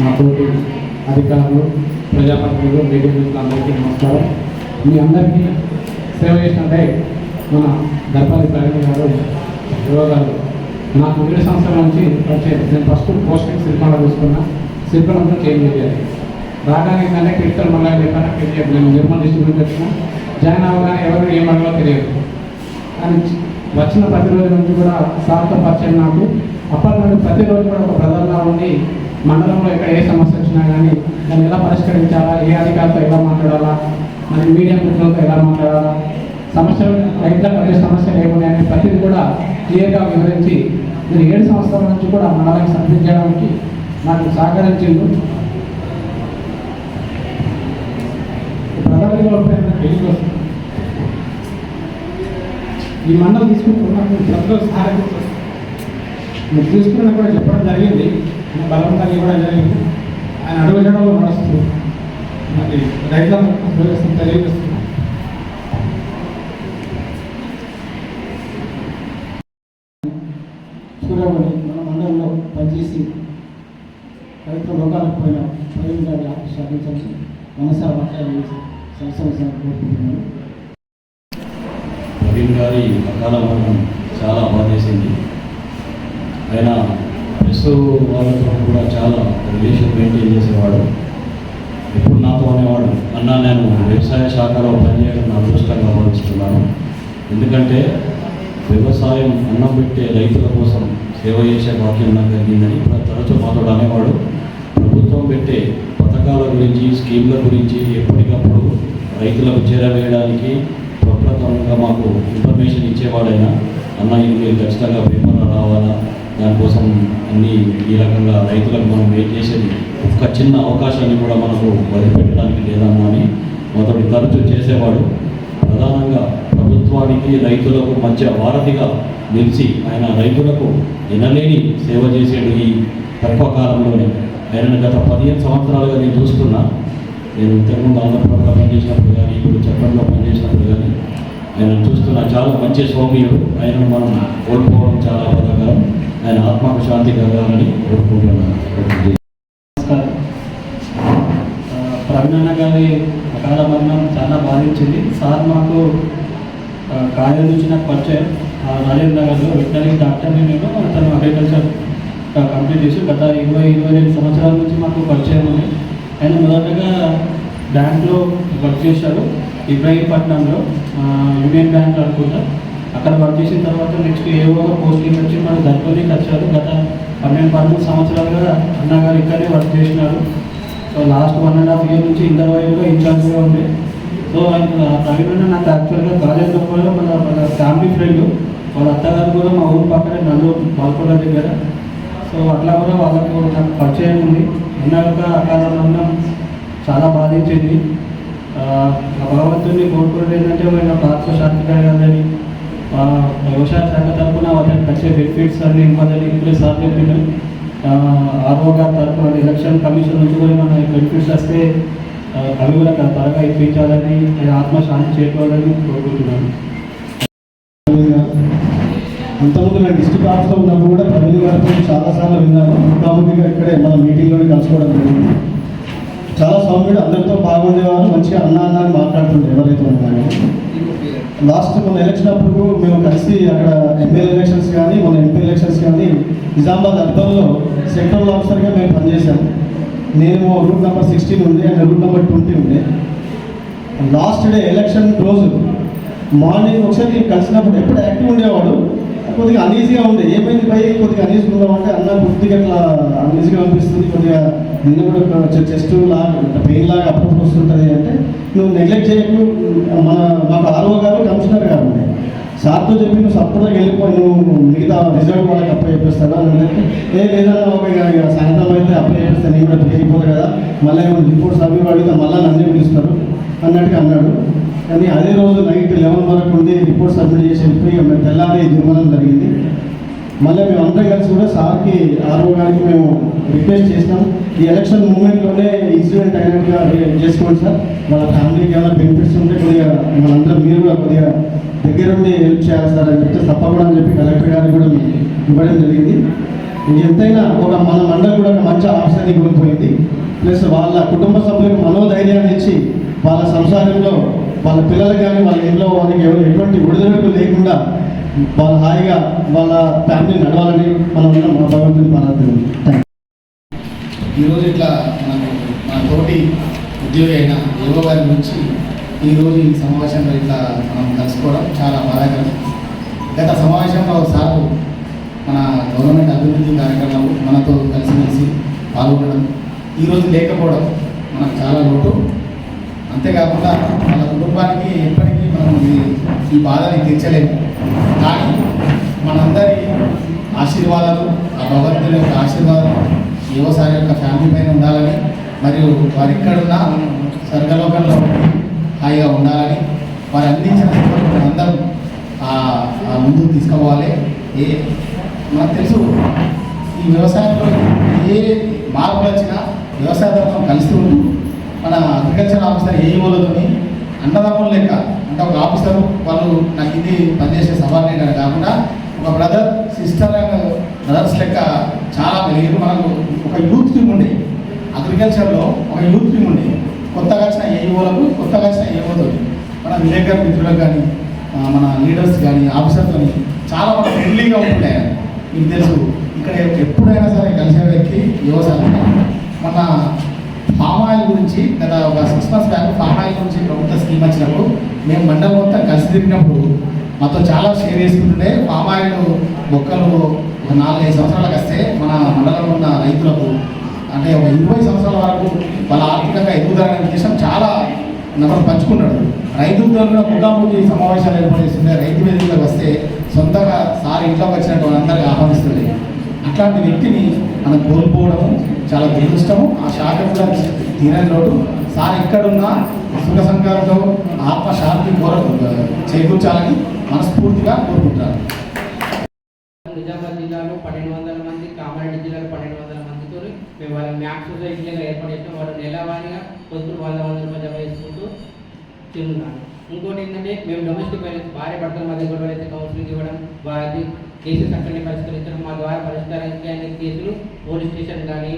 మా తోటి అధికారులు, ప్రజాప్రతినిధులు, మీడియా మిత్రులు అందరికీ నమస్కారం. మీ అందరికీ సేవ చేసినట్టే మన దర్పల్లి ప్రవీణ్ గారు గారు నాకు 7 సంవత్సరాల నుంచి వచ్చేది. నేను ఫస్ట్ పోస్టింగ్ సిరికొండ తీసుకున్నా. సిరికొండలో చేంజ్ చేయాలి. రాగానే ఏంటంటే క్రిటికల్ మళ్ళీ చెప్పాను నేను నిర్మల్ డిస్ట్రిక్ట్ వచ్చిన జాయిన్ అవ్వగానే ఎవరు ఏం అడగలో తెలియదు. కానీ వచ్చిన ప్రతిరోజు నుంచి కూడా సార్తో పరిచయం నాకు. అప్పటి నుండి ప్రతిరోజు కూడా ఒక ప్రధానంగా ఉండి మండలంలో ఇక్కడ ఏ సమస్య వచ్చినా కానీ దాన్ని ఎలా పరిష్కరించాలా, ఏ అధికారులతో ఎలా మాట్లాడాలా, మరి మీడియా మిత్రులతో ఎలా మాట్లాడాలా, సమస్యలు రైతులకు అదే సమస్యలు ఏమున్నాయని ప్రతిదీ కూడా క్లియర్గా వివరించి నేను 7 సంవత్సరాల నుంచి కూడా మండలానికి సబ్మిట్ చేయడానికి నాకు సహకరించింది. ప్రధానంగా ఈ మండలం తీసుకుంటున్నాను ప్రజలు సహాయం మీరు తీసుకున్నా కూడా చెప్పడం జరిగింది. బలవంతంగా ఇవ్వడం జరిగింది. ఆయన అడుగుజడంలో నడుస్తుంది. మరి రైతులకు తెలియజేస్తున్నా. సూర్యమణి మన మండలంలో పనిచేసి రైతుల రోగాలకు పోయిన ప్రవీణ్ గారి ఆఫీస్ సాధించాల్సి మనసారి మాట్లాడి సంవత్సరం కోరుకుంటున్నాను. ప్రవీణ్ గారి అకాల మరణం చాలా బాధేసింది. ఆయన ప్రెస్ వాళ్ళతో కూడా చాలా రిలేషన్ మెయింటైన్ చేసేవాడు. ఎప్పుడు నాతో అనేవాడు, అన్న నేను వ్యవసాయ శాఖలో పనిచేయడం నా అదృష్టంగా భావిస్తున్నాను. ఎందుకంటే వ్యవసాయం అన్నం పెట్టే రైతుల కోసం సేవ చేసే భాగ్యం నాకు కలిగిందని తరచూ మాతో అనేవాడు. ప్రభుత్వం పెట్టే పథకాల గురించి, స్కీమ్ల గురించి ఎప్పటికప్పుడు రైతులకు చేరవేయడానికి ప్రప్రథమంగా మాకు ఇన్ఫర్మేషన్ ఇచ్చేవాడైనా, అన్న ఇది మీరు ఖచ్చితంగా పేపర్లో రావాలా, దానికోసం అన్ని ఈ రకంగా రైతులకు మనం వెయిట్ చేసేది ఒక్క చిన్న అవకాశాన్ని కూడా మనకు వదిలిపెట్టడానికి లేదన్నా అని మొదటి తరచూ చేసేవాడు. ప్రధానంగా ప్రభుత్వానికి రైతులకు మధ్య వారధిగా నిలిచి ఆయన రైతులకు ఎనలేని సేవ చేసేడు. ఈ తక్కువ కాలంలోనే ఆయన గత 15 సంవత్సరాలుగా నేను చూస్తున్నా. నేను ఇంతకుముందు ఆంధ్రప్రదేశ్లో పనిచేసినప్పుడు కానీ, ఇప్పుడు చట్టంలో పనిచేసినప్పుడు కానీ ఆయన చూస్తున్నా. చాలా మంచి సౌమ్యుడు. ఆయనను మనం కోల్పోవడం చాలా బాధాకరం. ఆయన ఆత్మకు శాంతి కలగాలని కోరుకుంటున్నాను. నమస్కారం. ప్రవీణ్ అన్న గారి అకాల మరణం చాలా బాధించింది. సార్ మాకు కాలేజ్ నుంచి నాకు పరిచయం. రాజేంద్ర నగర్లో వెటనరీ డాక్టర్ని నేను, అతను అగ్రికల్చర్ కంప్లీట్ చేసి గత 20-22 సంవత్సరాల నుంచి మాకు పరిచయం ఉంది. ఆయన మొదటగా బ్యాంక్లో వర్క్ చేశాడు ఇబ్రాహీంపట్నంలో, యూనియన్ బ్యాంక్ అనుకుంటా. అక్కడ వర్క్ చేసిన తర్వాత నెక్స్ట్ ఏవో పోస్టింగ్ వచ్చి మన దర్పల్లికి వచ్చారు. గత 12-13 సంవత్సరాలుగా అన్నగారు ఇక్కడే వర్క్ చేసినారు. సో లాస్ట్ 1.5 year నుంచి ఇంటర్ వైపుగా ఇన్ఛార్జ్గా ఉండే. సో ఆయన ప్రవీణ్ అన్న నాకు యాక్చువల్గా కాలేజ్ లోపల మన ఫ్యామిలీ ఫ్రెండ్. వాళ్ళ అత్తగారు కూడా మా ఊరు పక్కనే నల్లూరు బాల్కొండ దగ్గర. సో అట్లా కూడా వాళ్ళకు నాకు పరిచయం ఉంది. అన్న యొక్క అకాల మరణం చాలా బాధించింది. భగవంతుడిని కోరుకునేది ఏంటంటే ఆయన ఆత్మ శాంతి కలగాలని, వ్యవసాయ శాఖ తరఫున వాళ్ళకి వచ్చే బెనిఫిట్స్ అన్ని ఇవ్వాలని ఇప్పుడే సార్ చెప్పిన ఆర్ఓ గారి తరఫున ఎలక్షన్ కమిషన్ నుంచి కూడా మన బెనిఫిట్స్ వస్తే అవి కూడా త్వరగా ఇప్పించాలని, ఆత్మ శాంతి చేరుకోవాలని కోరుకుంటున్నాను. అంతకుముందు నేను డిస్ట్రిక్ట్ ఆఫీస్లో ఉన్నప్పుడు కూడా ప్రవీణ్ గారితో చాలాసార్లు విన్నాను. ముఖ్యమంత్రిగా ఇక్కడే మన మీటింగ్లోనే కలుసుకోవడం జరిగింది. చాలా సౌమ్యుడు, అందరితో బాగుండేవారు. మంచిగా అన్న అని మాట్లాడుతుండే ఎవరైతే ఉన్నారో. లాస్ట్ మన ఎలక్షన్ అప్పుడు మేము కలిసి అక్కడ ఎమ్మెల్యే ఎలక్షన్స్ కానీ, మన ఎంపీ ఎలక్షన్స్ కానీ నిజామాబాద్ అర్బన్లో సెక్టరల్ ఆఫీసర్గా మేము పనిచేసాము. నేను రూట్ నెంబర్ 16 ఉండే, ఆయన రూట్ నెంబర్ 20 ఉండే. లాస్ట్ డే ఎలక్షన్ రోజు మార్నింగ్ ఒకసారి కలిసినప్పుడు ఎప్పుడు యాక్టివ్ ఉండేవాడు, కొద్దిగా అనీజీగా ఉండే. ఏమైంది భయ్ కొద్దిగా అనీజీగా ఉన్నామంటే, అన్న కొద్దిగా అట్లా అనీజీగా అనిపిస్తుంది, కొద్దిగా నిన్న కూడా చెస్ట్ లాగా పెయిన్ లాగా అప్పుడు వస్తుంటుంది అంటే, నువ్వు నెగ్లెక్ట్ చేయకు, మాకు ఆర్ఓ గారు కమిషనర్ గారు ఉండే, సార్తో చెప్పి నువ్వు సపోర్ట్గా వెళ్ళిపోయి నువ్వు మిగతా రిజల్ట్ వాళ్ళకి అప్లై చేపిస్తాడా అంటే, లేదన్నా ఒక సాయంత్రం అయితే అప్లై చేపిస్తాను, నేను కూడా తెలియకపోదు కదా, మళ్ళీ రిపోర్ట్స్ అవి అడిగితే మళ్ళీ నన్నే పిలుస్తారు అన్నట్టుగా అన్నాడు. కానీ అదే రోజు నైట్ 11 వరకు ఉండి రిపోర్ట్ సబ్మిట్ చేసి వెళ్ళిపోయి మేము తెల్లారి దుర్మరణం జరిగింది. మళ్ళీ మేము అందరం కలిసి కూడా సార్కి ఆర్ఓ గారికి మేము రిక్వెస్ట్ చేసినాం, ఈ ఎలక్షన్ మూమెంట్లోనే ఇన్సిడెంట్ అయినట్టుగా చేసుకోండి సార్, వాళ్ళ ఫ్యామిలీకి ఏమైనా బెనిఫిట్స్ ఉంటే కొద్దిగా మనందరం మీరు కూడా కొద్దిగా దగ్గరుండి హెల్ప్ చేయాలి సార్ అని చెప్తే తప్పకుండా అని చెప్పి కలెక్టర్ గారికి కూడా ఇవ్వడం జరిగింది. ఎంతైనా మన మండలి కూడా ఒక మంచి ఆఫీసర్ని కోల్పోయింది. ప్లస్ వాళ్ళ కుటుంబ సభ్యులకు మనోధైర్యాన్ని ఇచ్చి వాళ్ళ సంసారంలో వాళ్ళ పిల్లలకు కానీ వాళ్ళ ఇంట్లో వాళ్ళకి ఎటువంటి ఒడిదొడుకు లేకుండా వాళ్ళ హాయిగా వాళ్ళ ఫ్యామిలీ నడవాలని మనం మా భగవంతుని ప్రార్థన. ఈరోజు ఇట్లా మనకు మన తోటి ఉద్యోగి అయిన యువ గారి గురించి ఈరోజు ఈ సమావేశంలో ఇట్లా మనం కలుసుకోవడం చాలా బాధాకరం. గత సమావేశంలో సార్ మన గవర్నమెంట్ అభివృద్ధి కార్యక్రమాలు మనతో కలిసిమెలిసి పాల్గొనడం, ఈరోజు లేకపోవడం మనకు చాలా లోటు. అంతేకాకుండా వాళ్ళ కుటుంబానికి ఎప్పటికీ మనం ఈ బాధని తీర్చలేము. కానీ మనందరి ఆశీర్వాదాలు, ఆ భగవంతుని యొక్క ఆశీర్వాదాలు యువసారి యొక్క ఫ్యామిలీ పైన ఉండాలని, మరియు వారు ఎక్కడున్నా స్వర్గలోకంలో హాయిగా ఉండాలని, వారు అందించిన అందరం ముందుకు తీసుకోవాలి. మనకు తెలుసు ఈ వ్యవసాయంలో ఏ మార్పులు వచ్చినా వ్యవసాయదారులను కలిసి ఉంటూ మన అగ్రికల్చర్ ఆఫీసర్ ఏఈఓలతోని అన్నదమ్ములు లెక్క, అంటే ఒక ఆఫీసరు వాళ్ళు నాకు ఇది పనిచేసే సబార్డినేట్ అని కాకుండా ఒక బ్రదర్ సిస్టర్ అండ్ బ్రదర్స్ లెక్క చాలా పెరిగారు. మనకు ఒక యూత్ టీమ్ ఉండే అగ్రికల్చర్లో, ఒక యూత్ టీమ్ ఉండే కొత్తగా వచ్చిన ఏఈఓలకు, కొత్తగా వచ్చిన ఏఓతో మన విలేకరు మిత్రులకు కానీ మన లీడర్స్ కానీ ఆఫీసర్స్ కానీ చాలా మన ఫ్రెండ్లీగా ఉంటుండే. మీకు తెలుసు ఇక్కడ ఎప్పుడైనా సరే కలిసే వ్యక్తి యువసారి. మన ఫామ్ ఆయిల్ గురించి గత ఒక 6 months బ్యాక్ ఫామ్ ఆయిల్ గురించి ప్రభుత్వ స్కీమ్ వచ్చినప్పుడు మేము మండలం మొత్తం కలిసి తిరిగినప్పుడు మాతో చాలా షేర్ చేసుకుంటుండే. ఫామ్ ఆయిల్ మొక్కలు ఒక 4-5 సంవత్సరాలకు వస్తే మన మండలంలో ఉన్న రైతులకు అంటే ఒక 20 సంవత్సరాల వరకు వాళ్ళ ఆర్థికంగా ఎదుగుదలనే ఉద్దేశం చాలా నమ్మకం పంచుకున్నాడు. రైతులతో ముఖాముఖి సమావేశాలు ఏర్పాటు చేస్తుంటే రైతు వేదికలకు వస్తే సొంతగా సార్ ఇంట్లోకి వచ్చినట్టు వాళ్ళందరికీ ఆహ్వానిస్తుంది. అట్లాంటి వ్యక్తిని మనం కోల్పోవడం చాలా దురదృష్టము. ఆ శాఖ కూడా తీరని లోటు. సార్ ఎక్కడున్నా సుఖ సంకారంతో ఆత్మశాంతి చేకూర్చాలని మనస్ఫూర్తిగా కోరుకుంటారు. నిజామాబాద్ జిల్లాలో 1200 మంది, కామారెడ్డి జిల్లాలో 1200 మందితో మేము వాళ్ళ మ్యాథ్స్ సొసైటీగా ఏర్పాటు చేస్తాం. వాళ్ళు నెలవారీగా పొద్దున 100 రూపాయలు జమ చేసుకుంటూ తిరుగుతున్నాను. ఇంకోటి ఏంటంటే మేము డొమెస్టిక్ వైలెన్స్ భార్య భర్తల మధ్య గొడవలు అయితే కౌన్సిలింగ్ ఇవ్వడం, వారి కేసెస్ అక్కడిని పరిష్కరించడం, మా ద్వారా పరిష్కరించే కేసులు పోలీస్ స్టేషన్ కానీ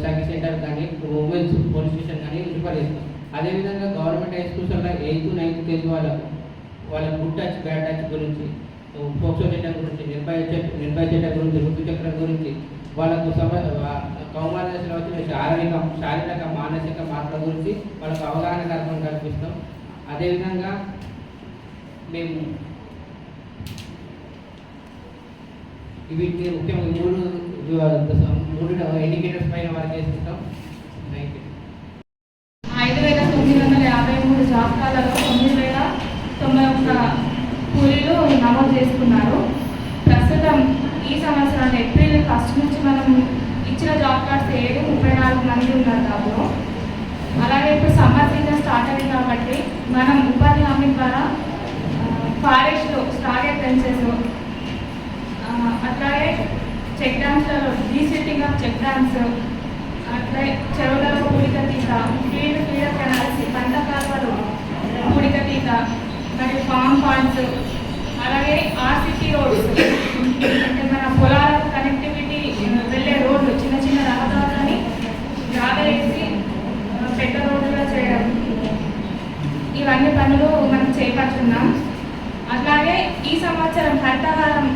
సర్వీస్ సెంటర్ కానీ ఉమెన్స్ పోలీస్ స్టేషన్ కానీ రిఫర్ చేస్తాం. అదేవిధంగా గవర్నమెంట్ హై స్కూల్స్లో 8th, 9th క్లాస్ వాళ్ళ గుడ్ టచ్ బ్యాడ్ టచ్ గురించి, పోక్సో చట్టం గురించి, నిర్భయ చట్టం గురించి, ఋతు చక్రం గురించి, వాళ్ళకు కౌమార దశలో వచ్చిన శారీరక మానసిక మార్పుల గురించి వాళ్ళకు అవగాహన కార్యక్రమం కల్పిస్తాం. అదేవిధంగా మేము వీటిని ముఖ్యంగా 3 ఇండికేటర్స్ పైన వర్క్ చేస్తాం. Thank you. 5,953 జాబితాలలో 9,091 కూలీలు నమోదు చేసుకున్నారు. ప్రస్తుతం ఈ సంవత్సరం ఏప్రిల్ 1 నుంచి మనం ఇచ్చిన జాబ్ కార్డ్స్ 34 మంది ఉన్నారు దాంట్లో. అలాగే ఇప్పుడు సమ్మర్ సీజన్ స్టార్ట్ అయింది కాబట్టి మనం ఉపాధి హామీ ద్వారా ఫారెస్ట్లో స్టార్టెడ్ ఫెన్సెస్, అట్లాగే చెక్ డ్యామ్స్లలో డీసిటింగ్ ఆఫ్ చెక్ డ్యామ్స్, అట్లాగే చెరువులలో పూడిక తీత, ఫీడర్ కెనాల్స్, పంట కాలువలు పూడిక తీత మరియు ఫామ్ పాండ్స్, అలాగే ఆర్సిటీ రోడ్స్ అంటే మన పొలాలకు కనెక్టివిటీ వెళ్ళే రోడ్లు, చిన్న చిన్న రహదారులని జాగలేసి పెద్ద రోడ్లుగా చేయడం, ఇవన్నీ పనులు మనం చేపడుతున్నాం. అట్లాగే ఈ సంవత్సరం హరితహారం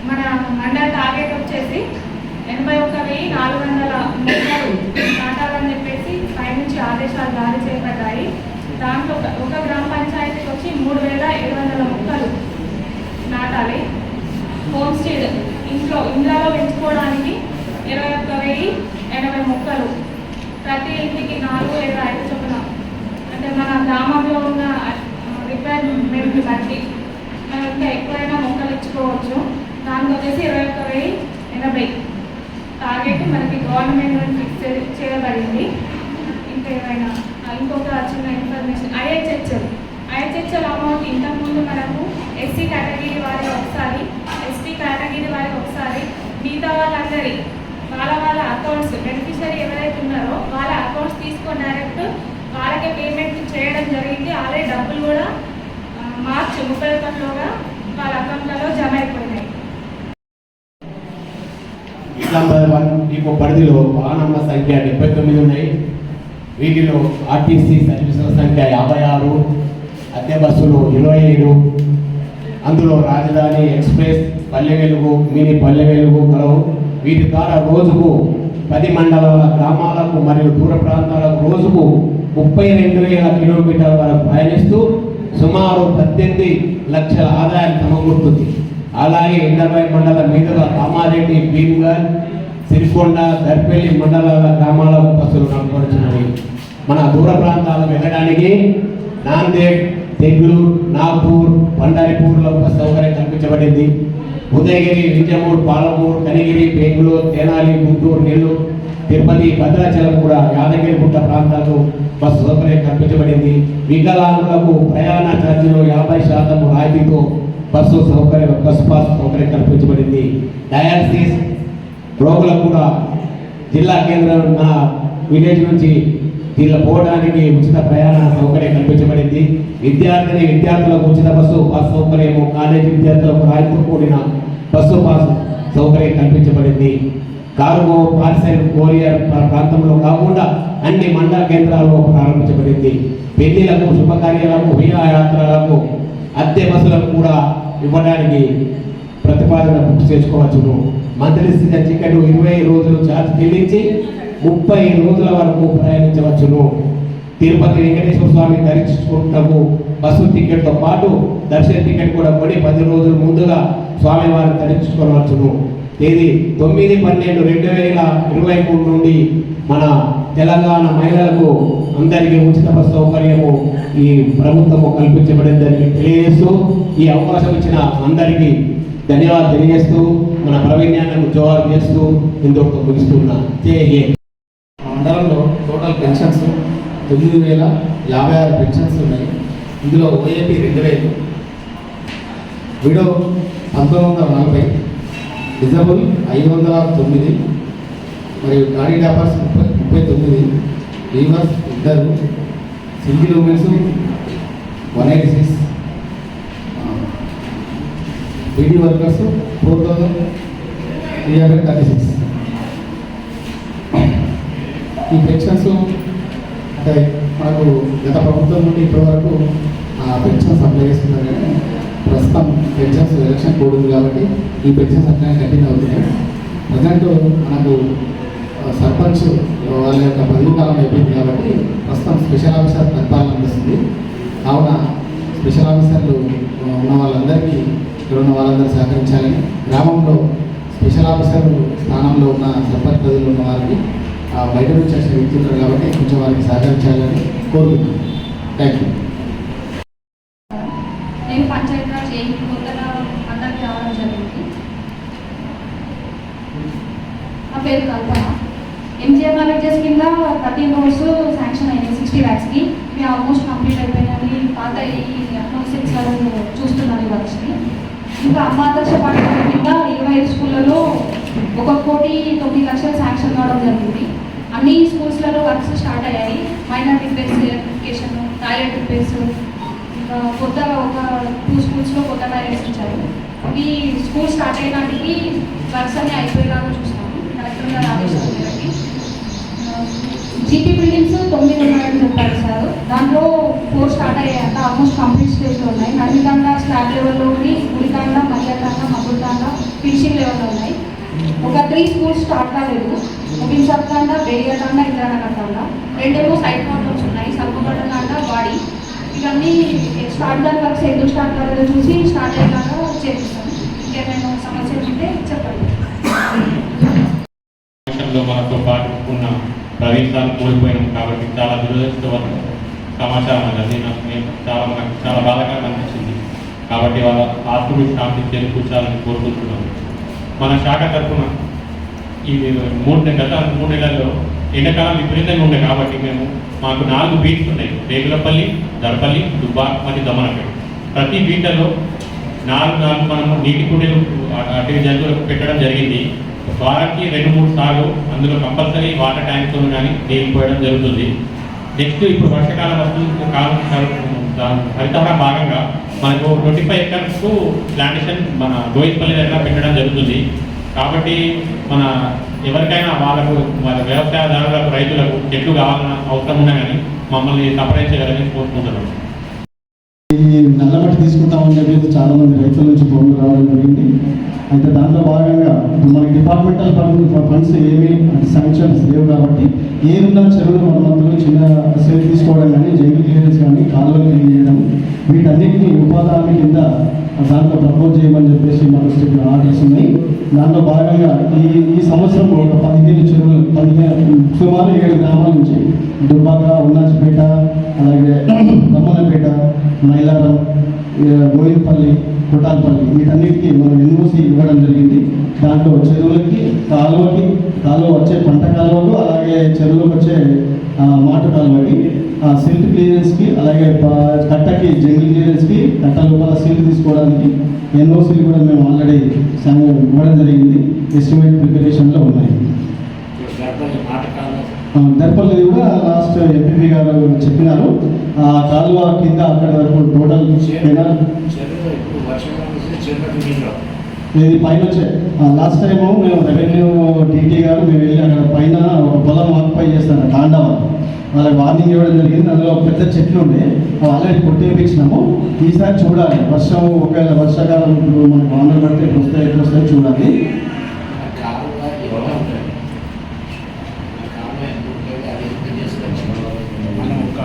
మన మండల టార్గెట్ వచ్చేసి 81,400 మొక్కలు నాటాలని చెప్పేసి పైనుంచి ఆదేశాలు జారీ చేయబడ్డాయి. దాంట్లో ఒక గ్రామ పంచాయతీకి వచ్చి 3,700 మొక్కలు నాటాలి. హోమ్ స్టే ఇండ్లలో పెంచుకోవడానికి 21,080 మొక్కలు, ప్రతి ఇంటికి 4 లేదా 5 చొప్పున, అంటే మన గ్రామంలో ఉన్న రిక్వైర్మెంట్ని బట్టి మనం ఇంకా ఎక్కువైనా మొక్కలు ఇచ్చుకోవచ్చు. దానికి వచ్చేసి 21,080 టార్గెట్ మనకి గవర్నమెంట్ నుంచి ఫిక్స్ చేయబడింది. ఇంకా ఏమైనా ఇంకొక చిన్న ఇన్ఫర్మేషన్, ఐహెచ్హెచ్ఎల్ అమౌంట్ ఇంతకుముందు మనకు ఎస్సీ కేటగిరీ వారికి ఒకసారి, ఎస్టీ కేటగిరీ వారికి ఒకసారి, మిగతా వాళ్ళందరి వాళ్ళ అకౌంట్స్ బెనిఫిషరీ ఎవరైతే ఉన్నారో వాళ్ళ అకౌంట్స్ తీసుకొని డైరెక్ట్ వాళ్ళకే పేమెంట్ చేయడం జరిగింది. ఆల్రెడీ డబ్బులు కూడా మార్చి 31లోగా వాళ్ళ అకౌంట్లలో జమ అయిపోయినాయి. నిజామాబాద్ 1 డిపో పరిధిలో వాహనాల సంఖ్య 79 ఉన్నాయి. వీటిలో ఆర్టీసీ సర్వీసుల సంఖ్య 56, అద్దె బస్సులు 27, అందులో రాజధాని ఎక్స్ప్రెస్, పల్లె వెలుగు, మినీ పల్లె వెలుగు కలవు. వీటి ద్వారా రోజుకు 10 మండలాల గ్రామాలకు మరియు దూర ప్రాంతాలకు రోజుకు 32,000 కిలోమీటర్ల వరకు ప్రయాణిస్తూ సుమారు 18 లక్షల ఆదాయం సమకూరుతుంది. అలాగే ఇండర్వై మండలం మీదుగా కామారెడ్డి, భీమ్గల్, సిరికొండ, దర్పల్లి మండలాల గ్రామాలకు బస్సులు నడపడుతున్నవి. మన దూర ప్రాంతాలకు వెళ్ళడానికి నాందేడ్, తెగ్లూరు, నాగ్పూర్, పండరిపూర్లో బస్ సౌకర్యం కల్పించబడింది. ఉదయగిరి, విజయమూరు, పాలమూరు, కనిగిరి, బెంగళూరు, తెనాలి, గుంటూరు, నెల్లూరు, తిరుపతి, భద్రాచలం కూడా యాదగిరి గుట్ట ప్రాంతాలకు బస్సు సౌకర్యం కల్పించబడింది. వికలాంగులకు ప్రయాణ ఛార్జీలో 50% రాయితీతో బస్సు పాస్ సౌకర్యం కల్పించబడింది. డయాలసిస్ రోగులకు కూడా జిల్లా కేంద్రం ఉన్న విలేజ్ నుంచి దీనిలో పోవడానికి ఉచిత ప్రయాణ సౌకర్యం కల్పించబడింది. విద్యార్థులకు ఉచిత బస్సు పాస్ సౌకర్యము, కాలేజీ విద్యార్థులకు రాయితీతో కూడిన బస్సు పాస్ సౌకర్యం కల్పించబడింది. కార్గో పార్సెల్ కొరియర్ ప్రాంతంలో కాకుండా అన్ని మండల కేంద్రాల్లో ప్రారంభించబడింది. పెళ్లిలకు, శుభకార్యాలకు, విహారయాత్రలకు, అద్దె బస్సులకు కూడా ఇవ్వడానికి ప్రతిపాదన బుక్ చేసుకోవచ్చును. మంత్లీ సీజన్ టికెట్ 20 రోజులు ఛార్జ్ చెల్లించి 30 రోజుల వరకు ప్రయాణించవచ్చును. తిరుపతి వెంకటేశ్వర స్వామి దర్శించుకుంటూ బస్సు టికెట్తో పాటు దర్శన టికెట్ కూడా కొని 10 రోజుల ముందుగా స్వామివారిని దర్శించుకోవచ్చును. తేదీ 9/12/2023 నుండి మన తెలంగాణ మహిళలకు అందరికీ ఉచిత బస్సు సౌకర్యము ఈ ప్రభుత్వము కల్పించబడిందని తెలియజేస్తూ ఈ అవకాశం ఇచ్చిన అందరికీ ధన్యవాదాలు తెలియజేస్తూ మన ప్రవీణ్యాన్ని జోహార్ చేస్తూ ఇందుకు ముగిస్తున్నా. మండలంలో టోటల్ పెన్షన్స్ 9,056 పెన్షన్స్ ఉన్నాయి. ఇందులో ఓఏపీ 2,000, విడో 1940, డిజబుల్ 509, మరియు గాడీ డాపర్స్ 39, లీవర్స్ 2, సింగిల్ ఉమెన్స్ 186, బీడీ వర్కర్స్ 4,336. ఈ పెన్షన్స్ అంటే మనకు గత ప్రభుత్వం నుండి ఇప్పటి వరకు పెన్షన్స్ అప్లై చేస్తున్నారు, కానీ ప్రస్తుతం పెన్షన్స్ ఎలక్షన్ కోడ్ ఉంది కాబట్టి ఈ పెన్షన్స్ అట్లా కంటిన్యూ అవుతున్నాయి. ప్రజెంట్ మనకు సర్పంచ్ వాళ్ళ యొక్క పదవీ కాలం అయిపోయింది కాబట్టి ప్రస్తుతం స్పెషల్ ఆఫీసర్ పరిపాలన అందిస్తుంది. కావున స్పెషల్ ఆఫీసర్లు ఉన్న వాళ్ళందరికీ, ఇక్కడ ఉన్న వాళ్ళందరూ సహకరించాలని, గ్రామంలో స్పెషల్ ఆఫీసర్ స్థానంలో ఉన్న సర్పంచ్ పదవులు ఉన్న వారికి బయట నుంచి వచ్చిన వ్యక్తులు కాబట్టి కొంచెం వారికి సహకరించాలని కోరుతున్నాను. Thank you. నేను పంచాయతీరాజ్ ఏఈ కొత్తగా అందరికీ రావడం జరిగింది. నా పేరు కల్పన. ఎంజిఎం కాలేజెస్ కింద 13 రోడ్స్ శాంక్షన్ అయినాయి 60 lakhsకి. ఇవి ఆల్మోస్ట్ కంప్లీట్ అయిపోయినాయి. పాత ఈ అట్మాస్ఫిక్స్ చూస్తున్నారు ఈ వర్క్స్ని. ఇంకా అమ్మాదర్శ పాఠశాల కింద 25 స్కూళ్ళలో 1,09,00,000 శాంక్షన్ కావడం జరిగింది. అన్ని స్కూల్స్లలో వర్క్స్ స్టార్ట్ అయ్యాయి. Minor repairs, electrification, toilet repairs, ఇంకా కొత్తగా ఒక 2 స్కూల్స్లో కొత్త టాయిలెట్స్ ఇచ్చారు. ఈ స్కూల్ స్టార్ట్ అయినాటికి వర్క్స్ అన్నీ అయిపోయేలాగా చూస్తాము. కలెక్టర్ గారు ఆదేశాలు మేరకి జీపీ బిల్డింగ్స్ 9 ఉన్నాయని చెప్పారు సార్. దాంట్లో 4 స్టార్ట్ అయ్యాయి, అంతా ఆల్మోస్ట్ కంప్లీట్ స్టేజ్లో ఉన్నాయి. నడిమితాండ స్లాబ్ లెవెల్లో ఉంది, గుడితాండ, మధ్యతాండ, మబ్బుతాండ ఫినిషింగ్ లెవెల్లో ఉన్నాయి. ఒక 3 స్కూల్స్ స్టార్ట్ కాలేదు. ముగించతాండ, బేరియతాండ, ఇంద్రానగర్తాండ. 2 సైడ్ ప్రాబ్లమ్స్ ఉన్నాయి, సల్పగడ్డతాండ, వాడి. ఇవన్నీ స్టార్ట్ దాని వర్క్స్ ఎందుకు స్టార్ట్ కాలేదో చూసి స్టార్ట్ అయ్యేలాగా చేపిస్తాం. ఇంకేమైనా సమస్యలు ఉంటే చెప్పండి. మనతో పాటు ఉన్న ప్రవీణ్ సార్ కోల్పోయినాం కాబట్టి చాలా దురదృష్టవంతం సమాచారం అది నాకు చాలా బాధాకరంగా అనిపించింది. కాబట్టి వాళ్ళ ఆత్మకు శాంతి చేకూర్చాలని కోరుకుంటున్నాను. మన శాఖ తరఫున ఈ గత 3 నెలల్లో ఎండాకాలం విపరీతంగా ఉండే కాబట్టి మాకు 4 బీట్స్ ఉన్నాయి. రేగులపల్లి, దర్పల్లి, దుబ్బా మరియు దమనపేట. ప్రతి బీట్లలో 4 మనము నీటి కుండీలు అటు జంతువులకు పెట్టడం జరిగింది. వారానికి 2-3 సార్లు అందులో కంపల్సరీ వాటర్ ట్యాంక్తో కానీ నీళ్ళు పోయడం జరుగుతుంది. నెక్స్ట్ ఇప్పుడు వర్షాకాలం వస్తుంది, కాలం హరితహార భాగంగా మనకు 25 acres ప్లాంటేషన్ మన గోయిపల్లి దగ్గర పెట్టడం జరుగుతుంది. కాబట్టి మన ఎవరికైనా వాళ్ళ వ్యవసాయదారులకు, రైతులకు చెట్లు కావాలన్న అవసరం ఉన్నా కానీ మమ్మల్ని సంప్రదించగలని కోరుకుంటున్నాం. ఈ నల్లమట్టి తీసుకుంటామని చెప్పేసి చాలామంది రైతుల నుంచి ఫోన్లు రావడం జరిగింది. అయితే దాంట్లో భాగంగా మనకి డిపార్ట్మెంటల్ ఫండ్స్ ఏమి శాంక్షన్స్ లేవు కాబట్టి ఏమున్న చెరువులు మరమ్మతులు, చిన్న సేల్ తీసుకోవడం కానీ, జంగిల్ క్లియరెన్స్ కానీ, కాలువలు క్లీన్ చేయడం, వీటన్నిటిని ఉపాధి హామీ కింద దాంట్లో ప్రపోజ్ చేయమని చెప్పేసి మనకు ఆర్డర్స్ ఉన్నాయి. దాంట్లో భాగంగా ఈ సంవత్సరం ఒక 15 చెరువులు, సుమారు 7 గ్రామాల నుంచి దుబ్బాక, ఉన్నాచిపేట, అలాగే దమ్మలపేట, మైలారం, గోయినపల్లి, కొట్టాలపల్లి, వీటన్నిటికీ మనం ఎన్ఓసి ఇవ్వడం జరిగింది. దాంట్లో చెరువులకి, కాలువ వచ్చే పంట కాలువలు, అలాగే చెరువులకు వచ్చే మాటు కాలువకి సిల్ట్ క్లియరెన్స్కి, అలాగే కట్టకి జంగిల్ క్లియరెన్స్కి, కట్ట లోపల సిల్ట్ తీసుకోవడానికి ఎన్ఓసీలు కూడా మేము ఆల్రెడీ ఇవ్వడం జరిగింది. ఎస్టిమేట్ ప్రిపరేషన్లో ఉన్నాయి. దర్పల్లి కూడా లాస్ట్ ఎంపీ గారు చెప్పినారు. ఆ కాలువ కింద అక్కడ వరకు టోటల్ ఇది పైన వచ్చే లాస్ట్ టైము మేము రెవెన్యూ డీటీ గారు మేము వెళ్ళి అక్కడ పైన ఒక పొలం ఆక్యుపై చేస్తాను తాండవ వాళ్ళకి వార్నింగ్ ఇవ్వడం జరిగింది. అందులో పెద్ద చెట్లు ఉండే ఆల్రెడీ కొట్టేపించినాము. ఈసారి చూడాలి వర్షం ఒకవేళ వర్షాకాలం ఇప్పుడు మనకి వానలు పడితే ఎప్పుడు వస్తాయి ఎప్పుడు వస్తాయి చూడాలి. మనం ఒక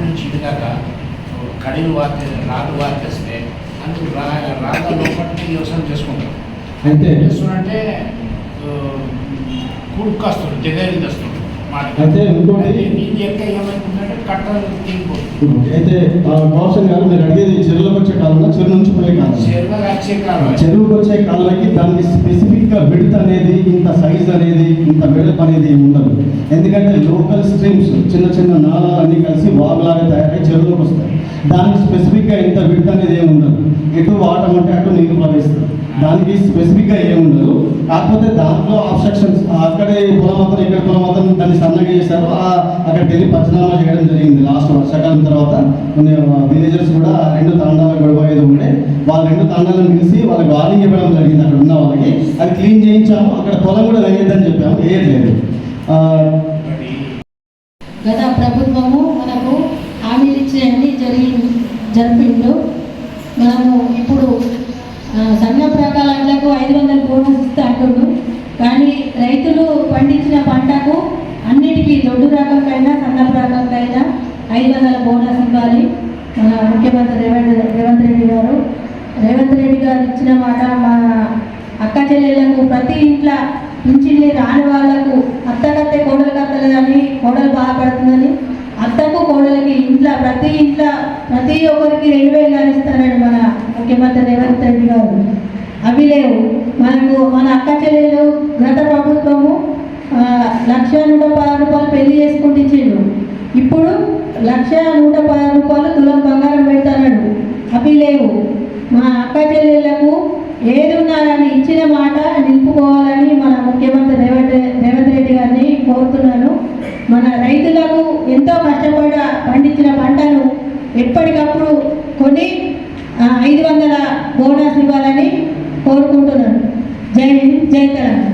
నుంచి ఇదిగా కడిలు వార్తే రాళ్ళు వార్తేస్తే అందుకు రాళ్ళ లోపలికి వ్యవసాయం చేసుకుంటాం. అయితే చేస్తుంటే కూడుకొస్తుంది జగేది వస్తుంది. అయితే ఇంకోటి నీళ్ళు ఎక్క ఏమైతుందంటే కట్టలు తిరిగిపోతుంది. అయితే గౌషన్ గారు మీరు అడిగేది చెరువులకు వచ్చే కాలంలో చెరువు నుంచి పోయే కాలం చెరువుకు వచ్చే కాలంకి దానికి స్పెసిఫిక్గా విడత్ అనేది ఇంత సైజ్ అనేది ఇంత వెడల్పు అనేది ఏమి ఉండదు. ఎందుకంటే లోకల్ స్ట్రీమ్స్ చిన్న చిన్న నాళాలు అన్నీ కలిసి వాగులాగా తయారై చెరువులోకి వస్తాయి. దానికి స్పెసిఫిక్గా ఇంత విడత్ అనేది ఏమి ఉండదు. ఎటు వాటర్ ఉంటే అటు నీరు ప్రవహిస్తుంది. దానికి స్పెసిఫిక్గా ఏముండదు. కాకపోతే దాంట్లో ఆబ్స్ట్రక్షన్స్ అక్కడే పొలం మాత్రం ఇక్కడ పొలం మాత్రం దాన్ని సన్నగా చేశారు. అక్కడికి వెళ్ళి పంచనామా చేయడం జరిగింది. లాస్ట్ వర్షాకాలం తర్వాత కొన్ని విలేజర్స్ కూడా 2 తాండాల గొడవ ఏదో ఉండే వాళ్ళు 2 తాండాలను పిలిచి వాళ్ళకి వార్నింగ్ ఇవ్వడం జరిగింది. అక్కడ ఉన్న వాళ్ళకి అది క్లీన్ చేయించాము. అక్కడ పొలం కూడా వేయొద్దని చెప్పాము, వేయట్లేదు. గత ప్రభుత్వము మనకు హామీలు ఇచ్చేయండి జరిపిండు. మనము ఇప్పుడు సన్న ప్రకారాలకు 500 బోనస్ ఇస్తే అంటుండు. కానీ రైతులు పండించిన పంటకు అన్నిటికీ దొడ్డు రకంకైనా సన్న రకంకైనా 500 బోనస్ ఇవ్వాలి. మన ముఖ్యమంత్రి రేవంత్ రెడ్డి గారు ఇచ్చిన మాట మా అక్క చెల్లెలకు ప్రతి ఇంట్లో ఇంటిని రాని వాళ్లకు అత్తకత్తే కోడలు కత్తలేదని కోడలు బాధపడుతుందని అత్తకు కోడలకి ప్రతి ఒక్కరికి 2000 ఇస్తారని మన ముఖ్యమంత్రి రేవంత్ రెడ్డి గారు. అవి లేవు మనకు. మన అక్క చెల్లెలు గత ప్రభుత్వము 1,110,000 పెళ్లి చేసుకుంటూ ఇచ్చిండు. ఇప్పుడు 1,110,000 తులం బంగారం పెడతాడు. అవి లేవు. మా అక్క చెల్లెళ్లకు ఏది ఉన్నారని ఇచ్చిన మాట నిలుపుకోవాలని మన ముఖ్యమంత్రి రేవంత్ రెడ్డి గారిని కోరుతున్నాను. మన రైతులకు ఎంతో కష్టపడి పండించిన పంటను ఎప్పటికప్పుడు కొని 500 బోనస్ ఇవ్వాలని కోరుకుంటున్నాను. జై హింద్, జై తెలంగాణ.